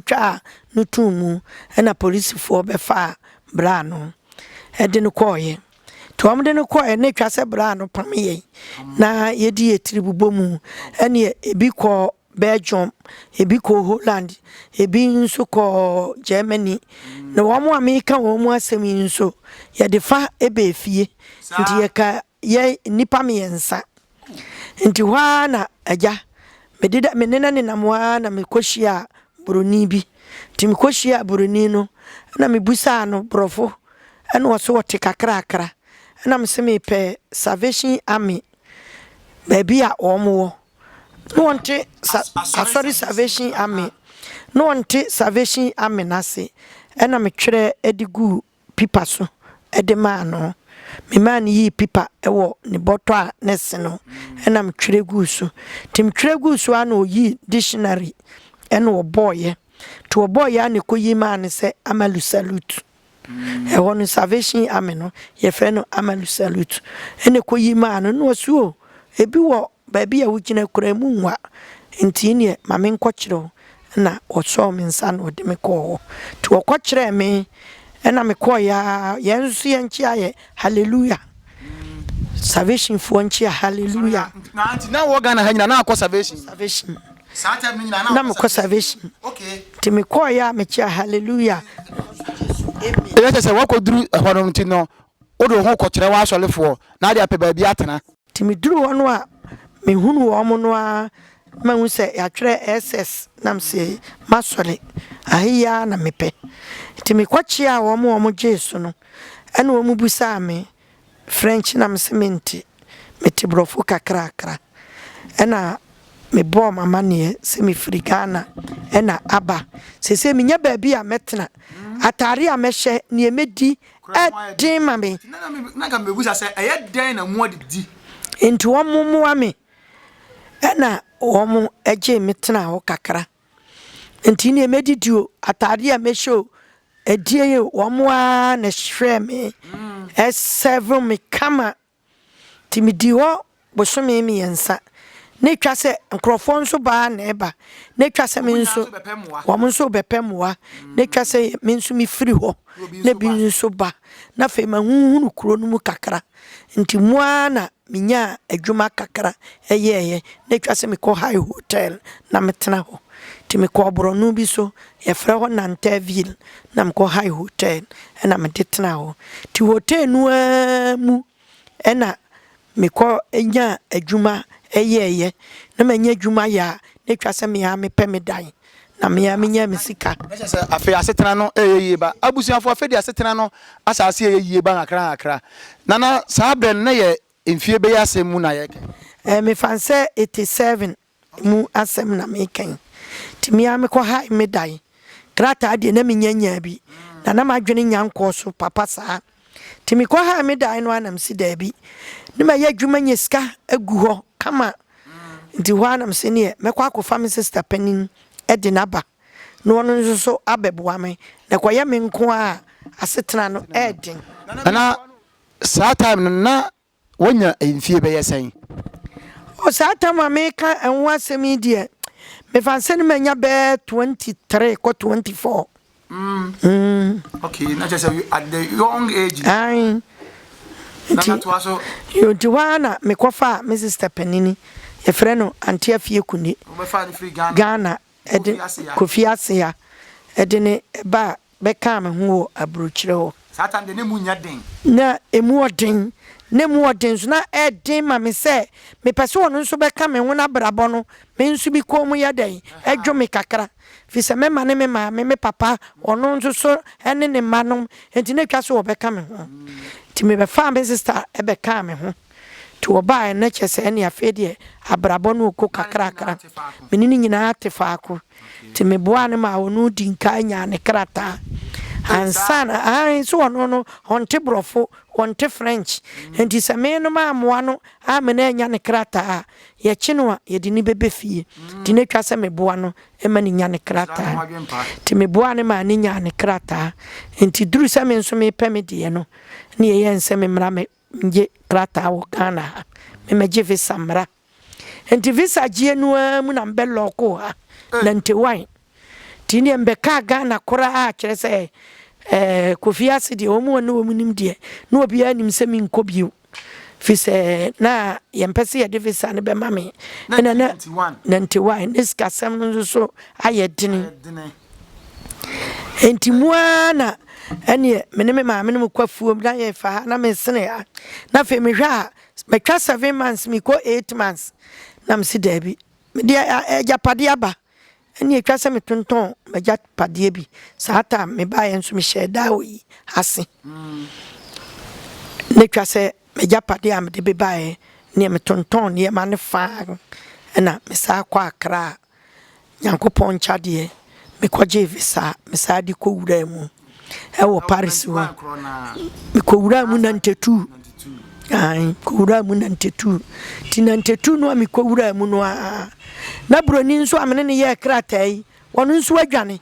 no tumu, and a police for Befa Brano. Edin Coy. Tom de no Coy, nature se Brano Pamie. Na ye dear tribubomu, and ye be called Belgium, a be called Holland, a being so called Germany. No one more make a woman semi so. Ya defa ebe fie, and ye nipa me ensa. Nti hwa na agya medida menena ne namwa na mekohia buroni bi nti mekohia buroni no na mebusa no brofo ene woso wote kakra na meseme pe Salvation Army baby a omo no wonte sorry Salvation Army no wonte Salvation Army na se ena metwere edigu pipa so edema no me man yi pipa ewo ne botto a nese no ena me twere gusu tim twere gusu a no yi dictionary ena wo boye to wo boye ane koyi man se amalu salute e wonu Salvation Army no ye fe no amalu salute ene koyi man no suo ebi wo baby a wugina kura mu nwa nti ne ma me nkokire na wo so me nsa no de me ko to wo kokire me ena me koya yensu yenchi aye hallelujah Salvation for nchi hallelujah na wo gana hanyina na akọ Salvation sata me nyina na akọ Salvation okay ti me koya me chi hallelujah e se wakoduru hono nti no odo ho kokire wa asolefo na de apeba bia atena ti me duru wono a me hunu wo mo no a ma hu se ya twere SS nam se masole ahiya na mepe ti me kwachi a wo mo Jesu no ene wo mu busa me French na msementi meti brofo kakra ena me bo mama ne se me frigana ena aba se me nya ba bi a metena atare a mehye ne emedi edin ma me na ga me busa se eye den na mu adidi enti wo mu ame ena wo mu eje metena ho kakra enti ne emedi dio atare a mehye edie wo mu a na hwɛ me S7 me kama timidi ho bosome me yensa ne twa se nkrofo nso ba na eba ne twa se me nso wo mo nso bepemwa ne twa se me nso mi firi ho ne bi nso ba na fe ma hunhunu kuro no mu kakra nti mua na minya adwuma kakra eyeye ne twa se me ko high hotel na metena ho ti me ko bronu bi so ye frɛ ho Nanteville na me ko high hotel ena me tetena ho ti hotel nu mu ena me ko enya adwuma eyeye na manya adwuma ya ne twa se me ya me pɛ me dan na me ya menya me sika afi asetena no eyeye ba abusuafo afi di asetena no asase eyeye ba akra nana sabre na ye mfie be ya asem mu na ye me fanse 87 mu asem na me kan timi ya me ko ha me dai krata de na me nyanya bi na madwene nyanko so papa saa timi ko ha me dai no anam si da bi ne ma ya dwuma nyeska agu ho kama nti ho anam se ne me kwa ko family sister panin edi naba no ono nso so abeboa me na ko ya me nko a asetena no edin na saa time na wonya mfie be yesen o saa time America enwo asemi die me fanse ne manya be 23 ko 24 okay na just at the young age ai na to aso yo diwana me kofa me sister penini e frɛ no antia fie kuni we fa ni free Ghana edi Kofiase ya edi ne ba be ka me ho abrochire ho saa time de ne mu nya den na emu odin ne mu odin so na edin ma me se me pese wono nso be ka me ho na brabo no me nso bi ko mu ya den edwo me kakra fi se me ma ne me ma me papa wono nso so ene ne ma no enti na twa so wo be ka me ho ti me be fa me sister e be ka me ho ti oba na chese ene afi de abrabo no ko kakra menini nyina tefaako ti me boa ne ma wono di nka nya ne krata ansana ai so no honte brofo honte French enti se me no ma moa no a me na nya ne krata ye chino a ye di ni bebe fie ti ne twa se me boa no e ma ni nya ne krata ti me boa ne ma ni nya ne krata enti duru se me nso me pe me de no ne ye nse me mra me nje krata wo Ghana me meje ve samra enti visa gye no mu na mbe loko ha na ntewan tini mbeka Ghana kora a kyerɛ sɛ Kofiase de omu no omu nim de na obi anim sɛ mi nkobio fise na yempese ye de visa ne be mame na 91 niska sem no so ayedini enti mua na ene me maame no kwafuo na ye fa na me sene ya na fe me hwa me twa 7 months me ko 8 months na me si dabi me de japade aba ene twa se me tonton me japade bi saata me ba ye nso me sheda oyi ase ne twa se me japade am de bebae ne me tonton ne ma ne fa na me sa kwa akra Nyankopɔn nkyade me kwaje visa me sa di ko wura mu e wo Paris wo me ko wura mu 92 ai ko wura mu 92 ti 92 no me ko wura mu no na broni nso amene ne ye kratai wono nso adwane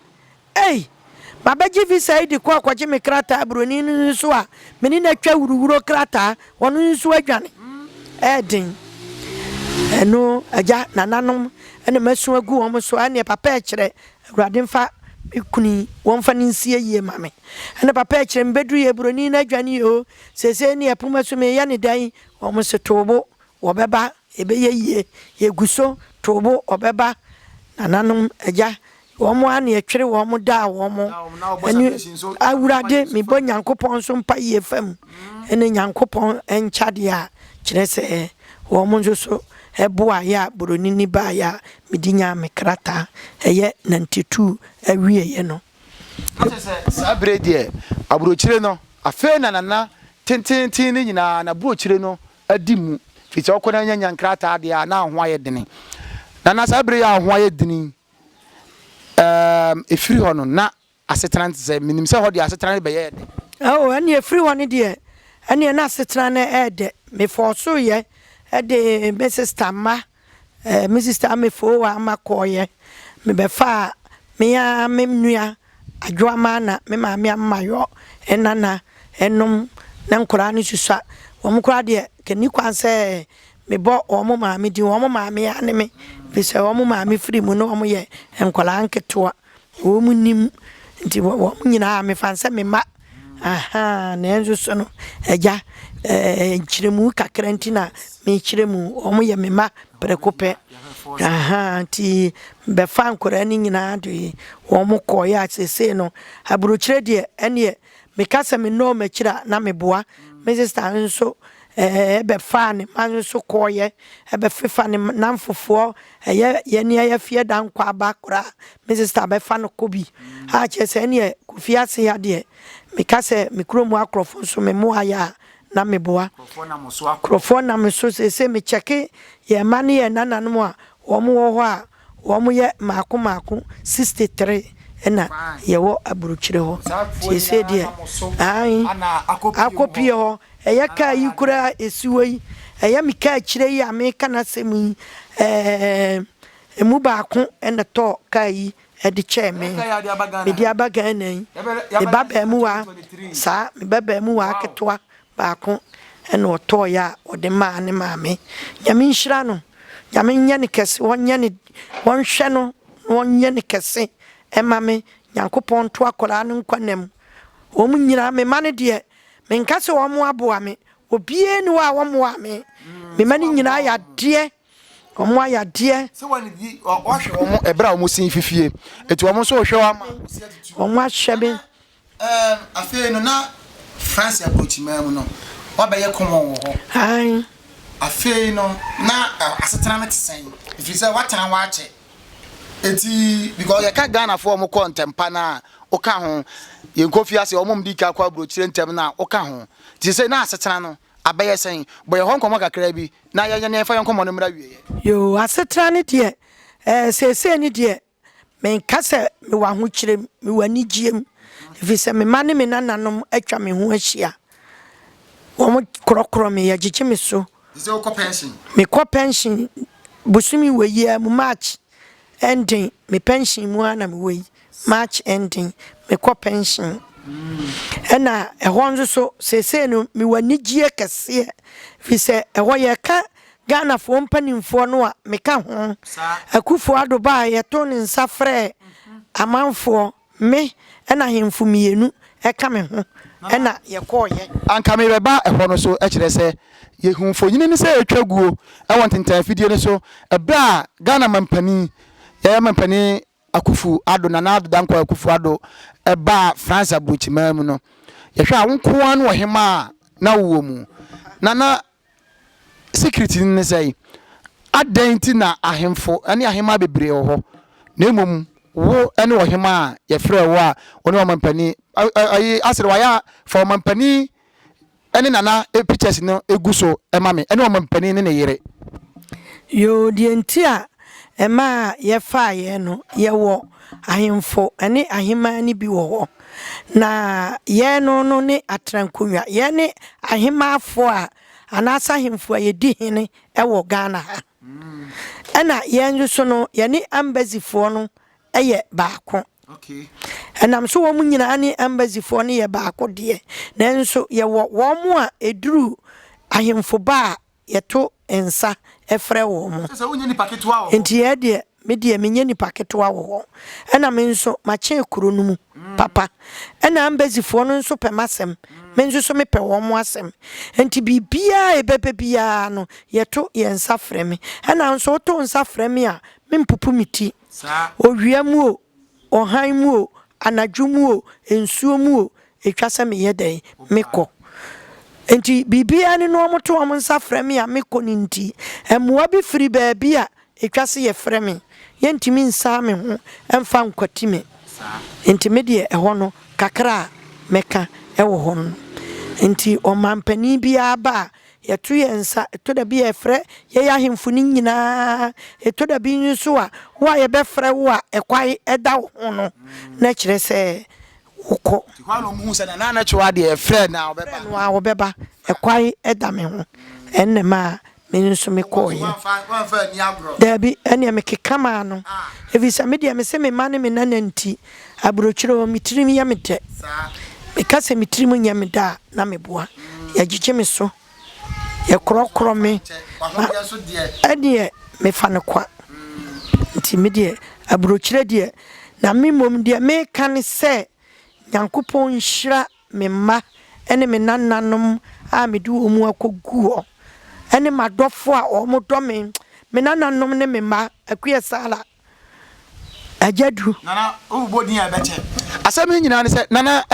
Babaji visa di kwa kwaje me krata broni nso a meni na twa wuruwuro krata wono nso adwane edin eno aja nananom ene masu agu wo so ane papa e kire awurade mfa ikuni won fa nsie yie mame ene papa e kire mbedu ye broni na adwane yo sese ne epuma so me ya ne dan wo se tobo wo beba ebe ye yie ye guso tobo obeba nananom aja womo ane etwere womo da womo eni awurade me bo Nyankopɔn so mpa ye fam ene Nyankopɔn enkyade a kire se womo nso so eboa ya broni ni ba ya medinya me krata eye 92 awie ye no sa brede abrochire no afa na nana tenten ni nyina na brochire no adimu fiti okona nyanya krata de na ho aye dene nana sa bre ya ho aye dene efiri ho no na asetran se minim se ho de asetran be ye de ene efiri ho ne de ene na asetran na ede me forso ye ede me sister ma me sister me fo wa makoye me be fa me ya me nua adwoama na me ma me amayo enana enum na nkora ne susua wo mkora de kani kwanse me bo wo mo ma me di wo mo ma me ya ne me bi se wo mo ma me firi mu no wo mo ye enkola nketoa wo mu nim nti wo nyina me fanse me ma aha na enzo so no eja nchiremu kakranti na me chiremu omo ye mema prekope aha ti be fa nkora ni nyina do omo koya sese no aburo chire de ene me kasa me no ma chira na me boa me sister nso be fa ne man so koye be fefa ne namfofo ye ne ya fie dan kwa bakora me sister be fa no kobi ha chese ene Kofiase ya de me kasa me kromu akrofo so me mo aya na me boa krofo na me so se me cheke ye mane ye nananom a wo mo wo ho a wo mo ye maako 63 ena ye wo aburuchire ho se de ai akopie ho eye ka yikura esiwei eye me ka chire yi ameka na semi emu baako ena to ka yi edi cheme me di abaga nan e baba mu wa sa me baba mu wa ketwa baako ena oto ya ode ma ne maame nyame nhira no nyame nya ne kese wonye ne wonhwe no wonye ne kese e mame Nyankopɔn to akola no nkwanem wo mu nyira me mane de me nkase wo mu aboa me obie ni wa wo mu wa me mane nyina ya de omo ya de se wani di o hwe omo ebra omo sin fifie eti omo so hwe wa ma omo ahwebe afi no na France Nkosuohema mu no wa be ye komo wo ho ai afi no na asetena me tsen if you say what tan wa che eti because ye ka Ghana for omo kontempa na o ka ho ye Kofiase omo mdi ka kwa brochire ntem na o ka ho ti say na asetena no abaye sen boye hon komo kakra bi na ye ne fa yon komo no mra wie yo asetra ne de sese ne de men kase me wa ho kire me wani giem ifise me mane me nananom atwa me ho ahia wo mo krokro me ye giche me so ise o ko pension me ko pension busumi we ye mu March ending me pension mu ana me we March ending me ko pension ena ehonzo so sese no me wani gie kase ifise eho ye ka Ghana fo mpanimfo no a meka ho Akufo Addo ba yeto ne nsa frɛ amanfo me na hemfo mienu eka me ho na yekoye anka me beba ehɔ no so ekire se yehumfo nyine ne se etwaguo e won tentan fidie ne so ebra Ghana mampani ya mampani Akufo Addo Nana Addo Dankwa Akufo Addo eba France abrochima mu no yehwe a wonko an Ohema na wo mu nana security ne say adanti na ahemfo ane ahema bebre wo ho na emom wo ane Ohema ye frɛ wo a woni mampani ayi asere waya for mampani ane nana pictures no eguso emame ane mampani ne yere yo die ntia ema ye fa ye no ye wo ahemfo ane ahema ni bi wo ho na ye no ne atrankonwa ye ne ahema afo a anasa ahemfo a ye di hene e wo Ghana ha ena ye nso no ye ne embassy fo no eye baako okay enam so wo mu nyina ne embassy fo no ye baako de nanso ye wo mu a eduru ahemfo ba ye to ensa efrɛ wo mu sɛ wonye ni paketo a enti ye de me de menye ni paketo a wo ena me nso ma che kuro no mu papa ena embassy fo no nso pemasem me nso so me pe wo mu asem enti bibia ebebe bia no ye to ye nsa frɛ me ena nso to nsa frɛ me a me mpupu miti owiamu o ohanmu o anadwumu o ensuo mu o etwa se me ye den mekɔ enti bibia ne no omoto om nsa frɛ me a mekɔ ni nti emmoa bi firi baabi a etwa se ye frɛ me ye ntimi nsa me ho emfa nkwati me enti me de ɛhɔ no kakra meka ɛwɔ hɔ no enti omampani bia ba yeto ye nsa to da bi efrɛ ye ya hemfo ni nyina eto da bi nso a wo ye be frɛ wo a ekwai eda ho no na kire sɛ wokɔ kwa no mu se na Nana Anokyewaa de efrɛ na obeba no a obeba ekwai eda me ho enne ma me nso me kɔ ye wanfa ni agro da bi enne me kekama no evisa me de me se me ma ne me nana nti abrokyiro me tirim ya me tɛ me ka se me tirim nya me da na me boa ya gigye me so ye krokro me ade me fa ne kwa nti me de abrokyire de na me mom de me kan se Nyankopɔn nhyira me ma ene me nananom a me du omu akogu ene madofo a omo do me nananom ne me ma Akuyesala ajadu nana ubodi ya beche asemi nyina ne se nana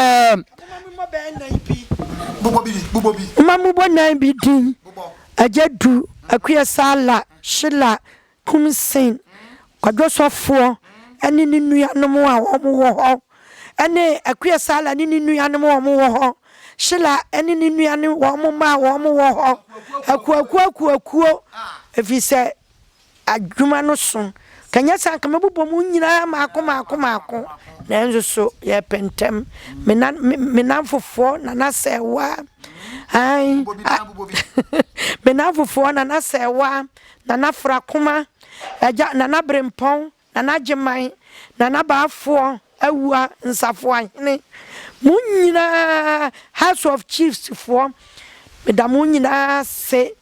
bubobi mamu bo nan bi din ajadu Akuyesala Shila Kumsin kwadwosofo ene ni nuanom a omo wo ho ene Akuyesala ni nuanom a omo wo ho Shila ene ni nuanom wo omo ma wo omo wo ho akuo efise adwuma no so kanya sanka mabubo mu nyina maako na enzo so ye pentem menamfofo na nasewa ai menamfofo na nasewa na nafra koma aja na nabrempon na nageman na nabaafo awua nsafo ahene mu nyina House of Chiefs fo medamu nyina se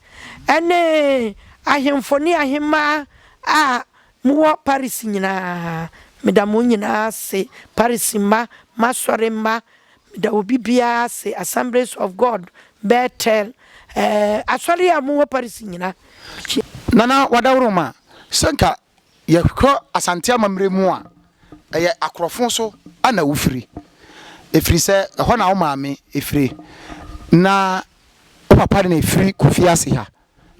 ene ahemfoni ahema a muwo Paris nyina medamu nyina se Paris ma masore ma da obibia se Assemblies of God Bethel asori ya muwo Paris nyina nana wadawroma senka yekɔ asante amamre mu a eye akrofo so ana wufiri efiri se ho na wo maame efiri na o papa na efiri Kofiase ha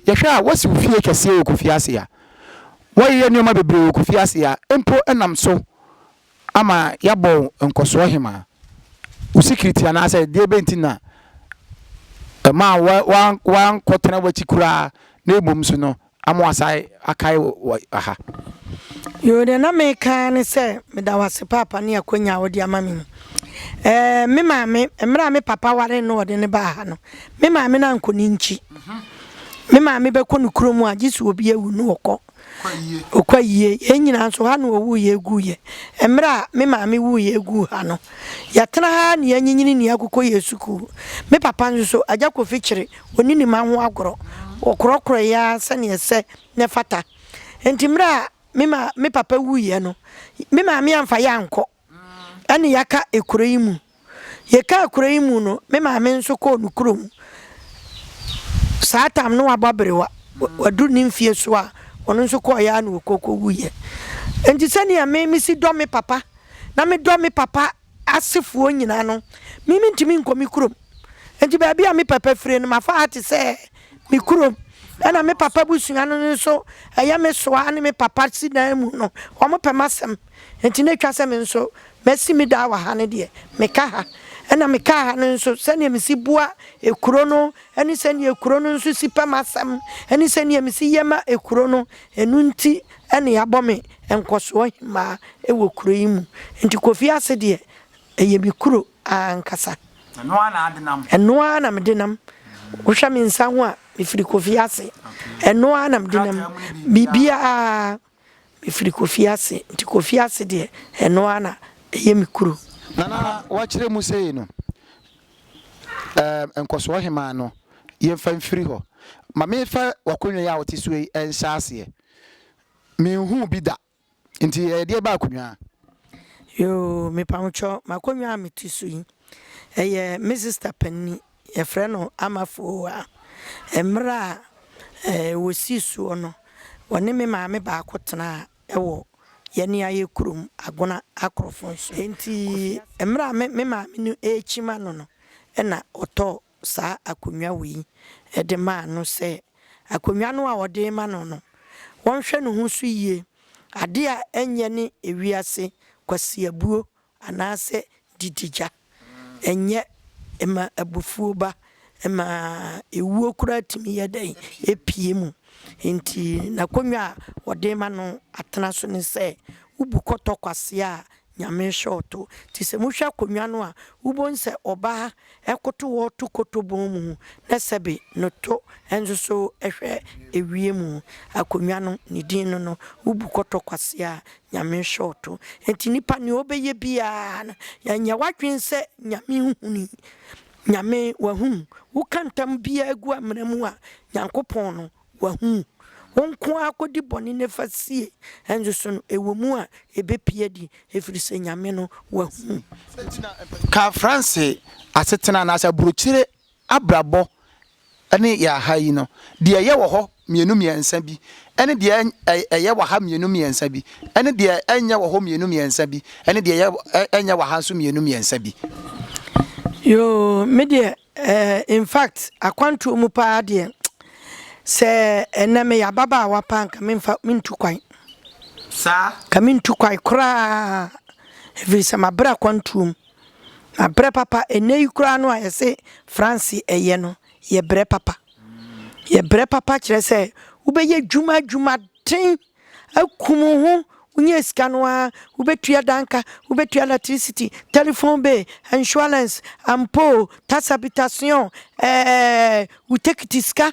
yehwe a wasi wufie kese o Kofiase ha woyɛ nneoma bebre o Kofiase ha empo enam so ama yabɔ Nkosuohema o security ana say de bentina ma wan kotena wachikura na emom so no amwasai akai aha yo de na me kan se me da wase papa ne akonya wodi amami me maame emra me papa ware no wode ne ba ha no me maame na nkoni nchi me maame be ko nukuro mu agisu obi ewu no okọ okwaye enyina nso ha no owu ye guye emra me maame wu ye gu ha no yatena ha ne yanyinyini ne akokọ yesuku me papa nso aja ko fikire oni ni ma ho agoro okrokro ya sane ese ne fata enti mra me papa wuye no me ma me amfa ya anko ane yaka ekuro yi mu yeka ekuro yi mu no me ma me nso ko nukurom saatam no wababrewa wadu nimfie so a ono nso ko ya na okoko wuye enti sane ya me si do me papa na me do me papa asefuo nyina no me ntimi nkomi kurom enti ba bia me papa fire no mafa ate se me kurom ana me papa busua no nso eya me soa ne me papa si dan mu no o mo pemasem enti na twa se me nso mesi me da wa ha ne de me ka ha ana me ka ha no nso se ne me si bua ekuro no ani se ne ekuro no nso si pemasem ani se ne me si yema ekuro no enu nti ene ya bɔ me Nkosuohema ewo kuro yi mu enti Kofiase de eye bi kuro ankasa eno ana me denam wo hwa me nsa ho a me firi Kofiase eno ana me denam bibia me firi Kofiase nti Kofiase de eno ana eye mi kuro nana wa kire mu sei no Nkosuohema no ye fa mfiri ho ma me fa wakonwa ya wote so yi enhyase me hu bi da nti de ba akonwa yo me pamcho makonwa ametisu yi eye me sister penni ye frɛ no amafo a emra wosi suo no woni me maame ba akotena ewo ye ne aye kurum agona akrofo so enti emra me maame no echima no na oto sa akonwa wi de ma no se akonwa no a wode ma no wonhwe no hu so yie ade a enye ne ewiase kwasiabuo anase didija enye ema abufuo ba ema ewuo kura timi yedai epie mu enti na konwa wode ma no atena so ne se ubukoto kwase a nyame shoto ti se muhwa konwa no a ubonse oba ekoto wo to kotobon mu na sebe no to enzo so ehwe ewie mu akonwa no ni din no ubukoto kwase a nyame shoto enti nipa ne obeye bia ya nya wadwense nyame huni nyame wahu wukantam bia egu amramu a nyankopon no wahu wonko akodi boni ne fasie enzo so ewomu a ebepie di efiri se nyame no wahu ka France asetena na asa buruchire abrabo ene ya hayi no de ye wo ho mienu miensa bi ene de eye wo ha mienu miensa bi ene de enya wo ho mienu miensa bi ene de enya wo ha so mienu miensa bi yo me de in fact akwantuo mu pa de se ename ya baba wa panka memfa mintu kwan sa kamintu kwai kra every sama bra kwantum na bre papa enei kra no ayese France eye no ye bre papa kire se ubeye dwuma tin akumu hu unye sika no a ubetua danka ubetua electricity telephone bill insurance ampo tax habitation utekitiska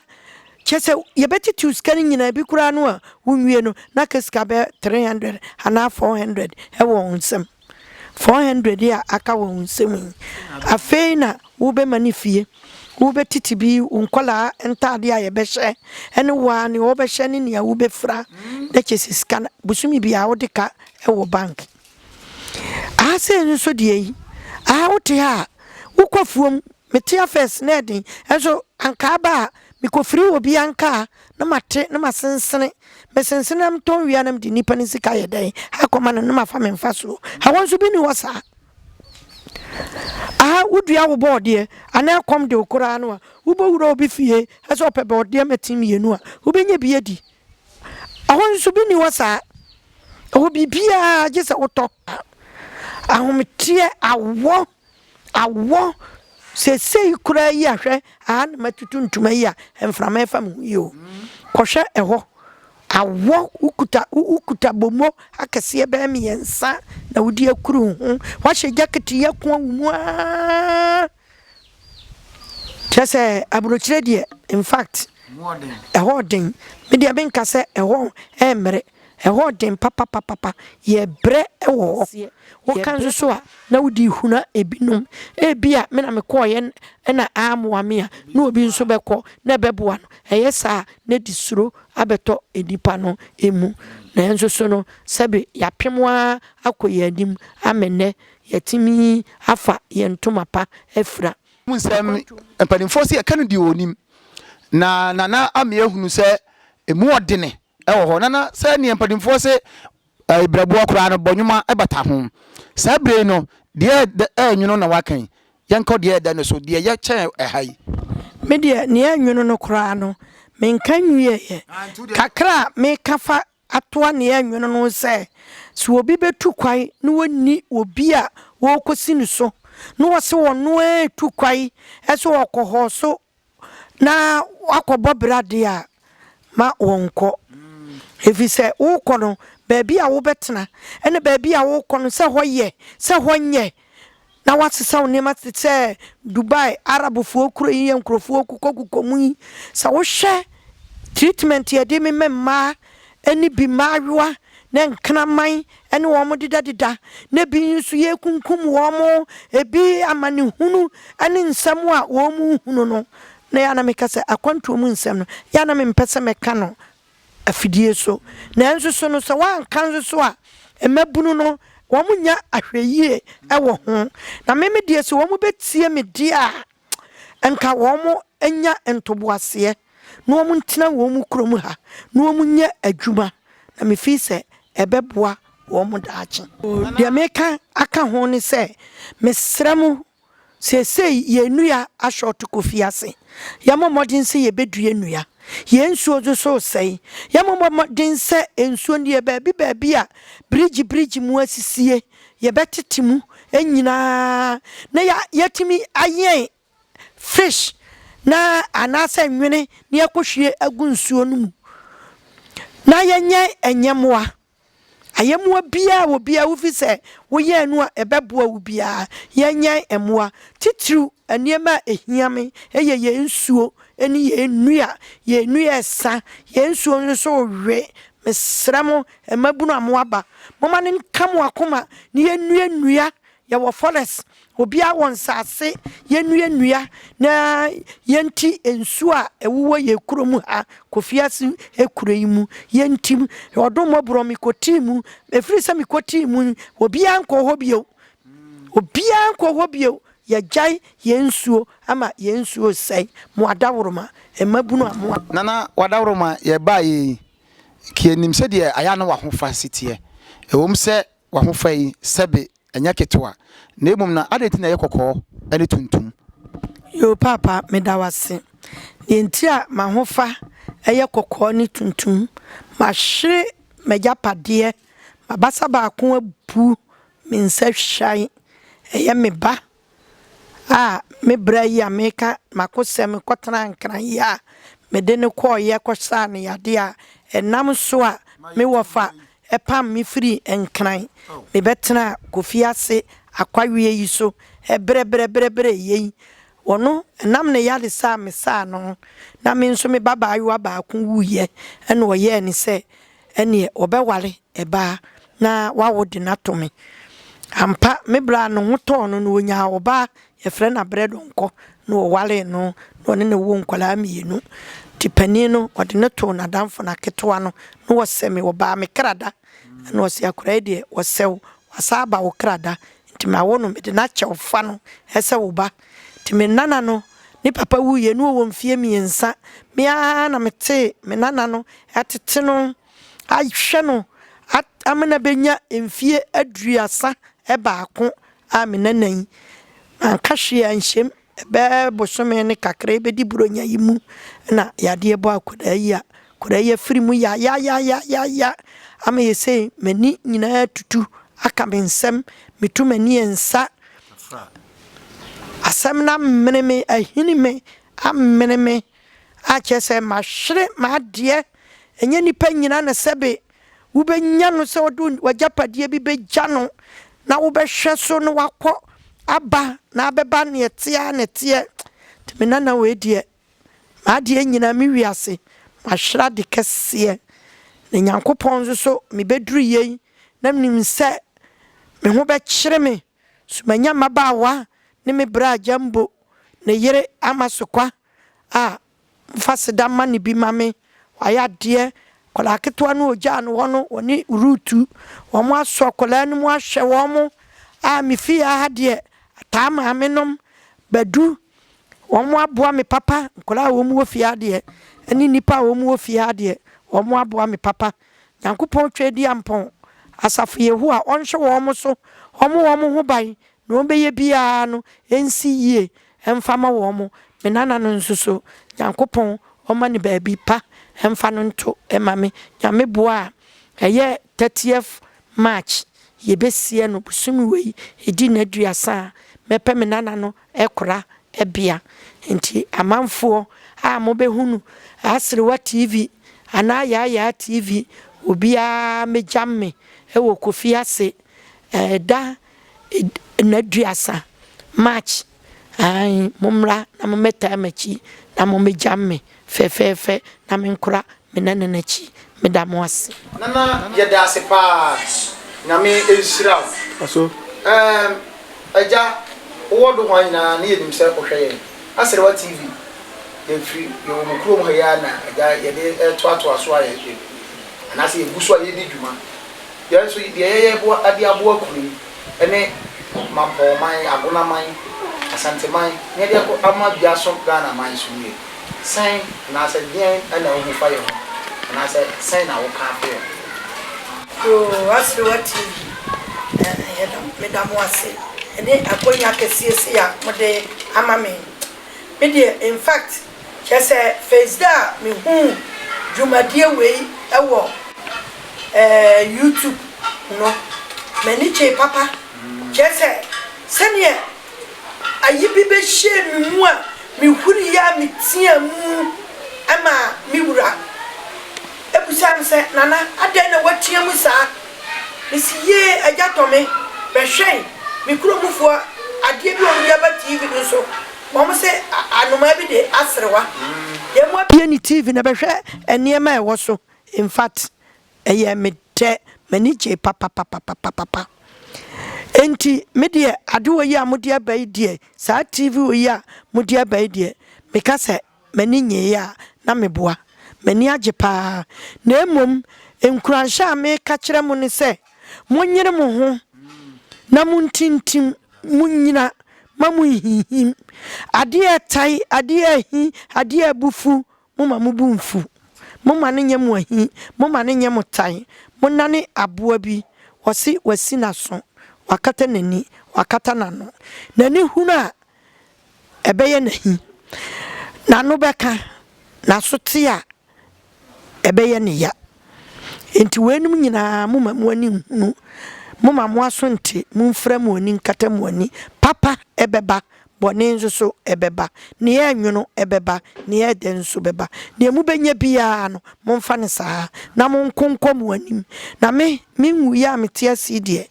chese yebeti tu skani nyina bi kura no a wonwie no na kaska be 300 ana 400 e wo nsem 400 ya aka wo nsem afeina wo be manifie wo be titibi unkola entade a yebe hye ene wa ne wo be hye ne ya wo be fra de chese skana busumi bia wo deka e wo bank ase nso de yi wote ha wo kwafuom metia first na edin enso anka ba mikofiri obi anka na mate na masensene mesensene am ton wia nam di nipa ni sika yedai akoma na mafa memfa so ha wonso bi ni wosa udua wo bode ana kom de okura no a ubowura obi fie ese opebe ode matim yenu a ubenye bi edi wonso bi ni wosa obi bia gese woto ahometie awo se kura yi ahwe an matutu ntuma yi a emframa efam yo kohwe eho awo ukuta bomo akese be miensa na wudi akuru hu wahye jacket yakwa wumu a tese abrochire de in fact modern me de ben kase eho emre ɛhɔ den papa ye bre ɛwɔ hɔ wo kan so a na wodi huna ebinom ebia me na me kɔ ye na amoa me a na obi nso bɛkɔ na bɛboa no ɛyɛ saa na di suro abɛtɔ edipa no emu na enso so no sɛbe yapemwa akɔyɛ anim amene yɛtimi afa yɛntoma pa afira munsɛm empanimfo se yɛka no di onim na ame ehunu sɛ emu ɔdene ɛwɔ hɔ na sɛ ne empanimfo se ibraboa kora no bɔnwoma ɛbata ho saa bre no deɛ enwuno na wakan yɛnkɔ deɛ da no so deɛ yɛkyɛn ɛhai me deɛ ne enwuno no kora no menka nwie ye kakra me kafa atoa ne enwuno no sɛ so obi betu kwai no woni obi a wo kosi ne so no wose wono etu kwai ɛso wɔkɔhɔ so na akɔbɔ brade a ma wonko efise wo kɔ no baabi a wo betena ene baabi a wo kɔ no sɛ hɔ nye na wasesa wo nema sɛ Dubai Arabfo kuro yi nkrofo kukomu sa wo hwɛ treatment ye de me memma eni bi maawa na nkraman ene wo mo dida na bi nso ye kunkum wo mo ebi amane hunu ene nsam a wo mu hunu no na ya na meka sɛ Akwantuo Mu Nsɛm no ya na me mpɛsɛ meka no afidie so na enso so no sɛ wan kan so a emabunu no wo mo nya ahweyie ɛwɔ ho na me die so wo mo betie me die a enka wo mo enya ntoboase na wo mo ntina wo mo krom ha na wo mo nya adwuma na me fi sɛ ebeboa wo mo daache de meka aka ho ne sɛ mesrɛm sesei ye nua ashort Kofiase yamomodin se ye bedue nua ye nsuo zo so sei yamomodin se ensuo ne baabi a bridge mu asisie ye betetimu enyina na yatimi ayen fish na anasa nwene ne yakohwie agu nsuo no mu na yenye enyemoa ayemua bia wo bia wo fi se wo ye anu a ebeboa wo bia yenyan emoa titru aniema ehiame eye ye nsuo eni ye nua esa ye nsuo nso we mesramo emabunu amoaba moma ne nkamo akoma ne ye nua ye wo forest obia won sase ye nua na yenti ensu a ewuwo ye kuromu ha Kofiase ekureimu yentim odomo bromi kotimu efiri se mikotimu obia nko hobio ye jai yensuo ama yensuo sei mo adawroma emabunu amoa nana wadawroma ye bae kienim se de aya na wahofa sitie ewom se wahofa yi sebe enya ketwa na emum na adeti na ye kokko ene tuntum yo papa medawase entia mahofa eye kokko ni tuntum mahwe megapade mabasa ba ko abu mensa hwan eye meba me bra yi ameka makosem kotana nkran ya mede ne ko ye kosa ne yade a enam so a me wofa epam me firi nkran me betena Kofiase akwawie yi so ebre yi wono enam ne yade sa me sa no na me nso me baba ayo ba ko wuye ene oye ni se ene obewale eba na wawode na to me ampa me bra no hoto no no onya oba ye frɛ na bread nko no wale no no ne wo nkwala mienu tipani no ode ne to na damfo na ketwa no no wɔsɛme wo ba me krada no wɔse akora de wɔsɛw wasaba wo krada ntima wo no me de na kyɛwfa no ɛsɛ wo ba timi nana no ni papa wuye no wo mfie miensa me a na mete me nana no atete no ahwɛ no amena benya mfie aduasa ebaako a me nanan ankahwe anhyem be bosome ne kakra be di buronya yimu na yade ebo akoda yi a koda yi afiri mu ya ama yese mani nyina tutu aka mensem metu mani ensa asem na meneme ahini me ameneme a chese mahwere maade enye nipa nyina na sebe wo benya no se wodu wajapade bi begya no na wo behwe so no wakɔ aba na abeba ne etia temena na we die ma de nyina me wiase mahwera de kese na Nyankopɔn nso so me beduru yei na mnim sɛ me ho bɛkyere me so manya mabaawa ne me bra jambo ne yere amasokwa a mfaseda ma ne bi ma me waya de kola ketwa no ogya no wono oni rutu omo aso kola no mu ahwe womo a me fi ha de ta ma me nom badu omo aboa me papa kola wo mu fi ha de ani nipa wo mu fi ha de omo aboa me papa Nyankopɔn twedi ampon asafo yehu a onhwe womo so womo ho ban no beye bia no ensi yie emfama womo me nana no nso so Nyankopɔn oma ne baabi pa emfa no nto ema me nyame boa eye 30th March yebesie no busumi wei edi na duasa mepe me nana no ekora ebia nti amanfo a mo behunu Asrewa TV ana ya TV obia mejamme ewo Kofiase da na duasa March ai mumra na mometa machi na momejamme fefefe na menkura menana nachi medamwase nana yeda sepa na me ensira so aja wodo hwan na ne yedim se ohweye Asrewa TV ye free yo mukuro mu ya na aja yede to aso aye na se eguso aye di dwuma ye so ye bo ade abo akuri ene mampo man agona man asante man ne de ko ama bia so Ghana man so ye sign na se bien ana wo fa yo na se sign na wo ka fe to Asrewa TV medamwase ene akonya kesiesi ya mode amame media in fact just face da me hu dwumadie wei ewo YouTube no mani che papa just sene ayibi be hye me mu a me huri ya me tia mu ama me wura ebusam se nana ade na watia mu sa mesiye ajatome be hwen me kuromufo ade bi o ya ba TV no so mom se anoma bi de Asrewa ye mo bia ni TV na be hwe eniema e wo so in fact eye me te mani je papa enti media ade wo yi amode abai die sa TV wo yi a mode abai die me ka se mani nye ya na meboa mani age pa na emom enkuransha me ka kire mo ne se monyere mo ho na muntintim munyina mamuhihim ade tai ade ahi ade abufu muma mubumfu muma ne nyem ahi muma ne nyem tai munane aboa bi wosi wasi naso wakata nani wakata nano nani huna ebeye nahi nano beka naso tia ebeye ne ya enti wenum nyina muma muani hunu muma moaso nti mumfra muani nkata muani papa ebeba bone nso so ebeba ne ye nwono ebeba ne ye den so beba ne mu benya bia no momfa ne saa na monkonkom wanim na me nwu ya mete aside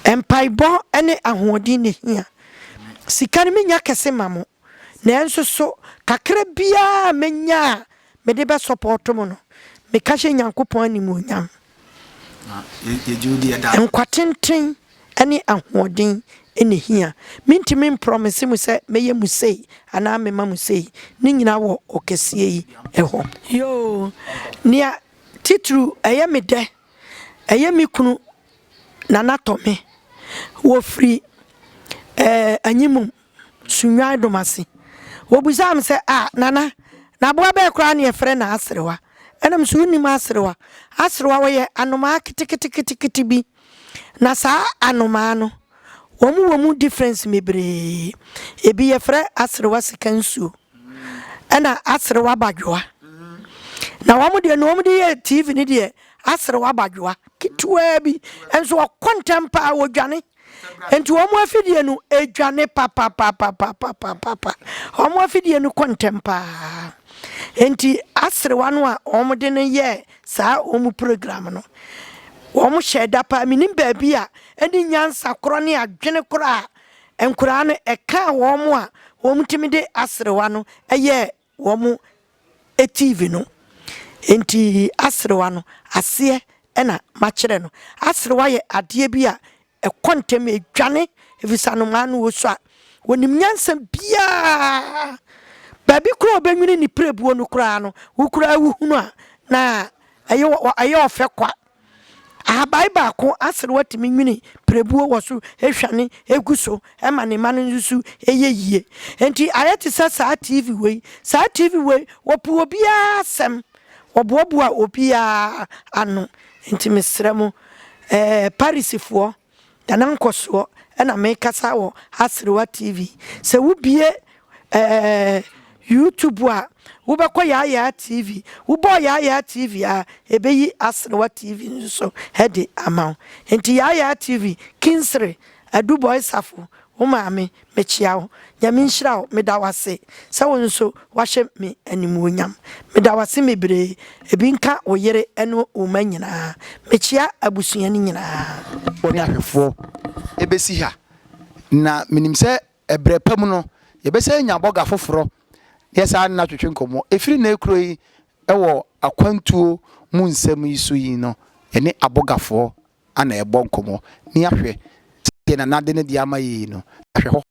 empaibo ene ahoodin ne hia sika ne menya kese mamo na nso so kakra bia menya me de be support mo no me ka hye Nyankopɔn animu nyam ye judi ada enkwatenten ene ahoodin ene hia mintimi promise mu se meye mu sei ana mema mu sei ni nyina wo okesie yi eho yo nia titru eye me de eye mi kunu nana tome wo free anyimum sunwa domase wo busam se nana na bo ba kra na efre na Asrewa enam so ni ma Asrewa wo ye anoma kitikiti bi na sa anoma no womu difference mebre ebi ye frɛ Asrewa sikansuo ana Asrewa badwoa na womu de no womu de ye TV ni de Asrewa badwoa kitwa bi enso contempa wodwane enti womu afidie no edwane papa womu afidie no contempa enti Asrewa no a womu de no ye saa womu program no womu sheda pa minim baabi a eni nyansa kro ne adwene kro a enkura no eka womu a womu timi de Asrewa no eye womu TV no enti asrewa no ase ena machire no asrewa ye ade bi a ekontem edwane efisa no ma no wosu a wonim nyansam bia baby kro obenwini ni prebuo no kra no wo kra wuhunu a na aye ofekwa abai ba ko asere watimi nwini prebuo woso ehwane eguso ema ne manu nsusu eyeyie enti ayeti sa TV we wopu obia sem obobo a obia ano enti mesremo parisifo Nana Nkosuo ena mekasa wo asere TV se wubie YouTube a wobekọ ya TV wobo ya TV a ebeyi asrewa TV so hede amount enti ya TV kinsre adu boy safo wo maame mechia wo nyame nhira wo medawase se won so wahye me animuonyam medawase mebre ebi nka oyere eno o manyina mechia abusuani nyina oni ahwefo ebesi ha na minim se ebrepam no yebese nya boga foforo yes na twetwe nkomo efiri na ekuro yi ewo akwantuo mu nsɛm yi so yi no ene abogafo ana ebo nkomo ni ahwe te na nade ne dia ma yi no ahwe ho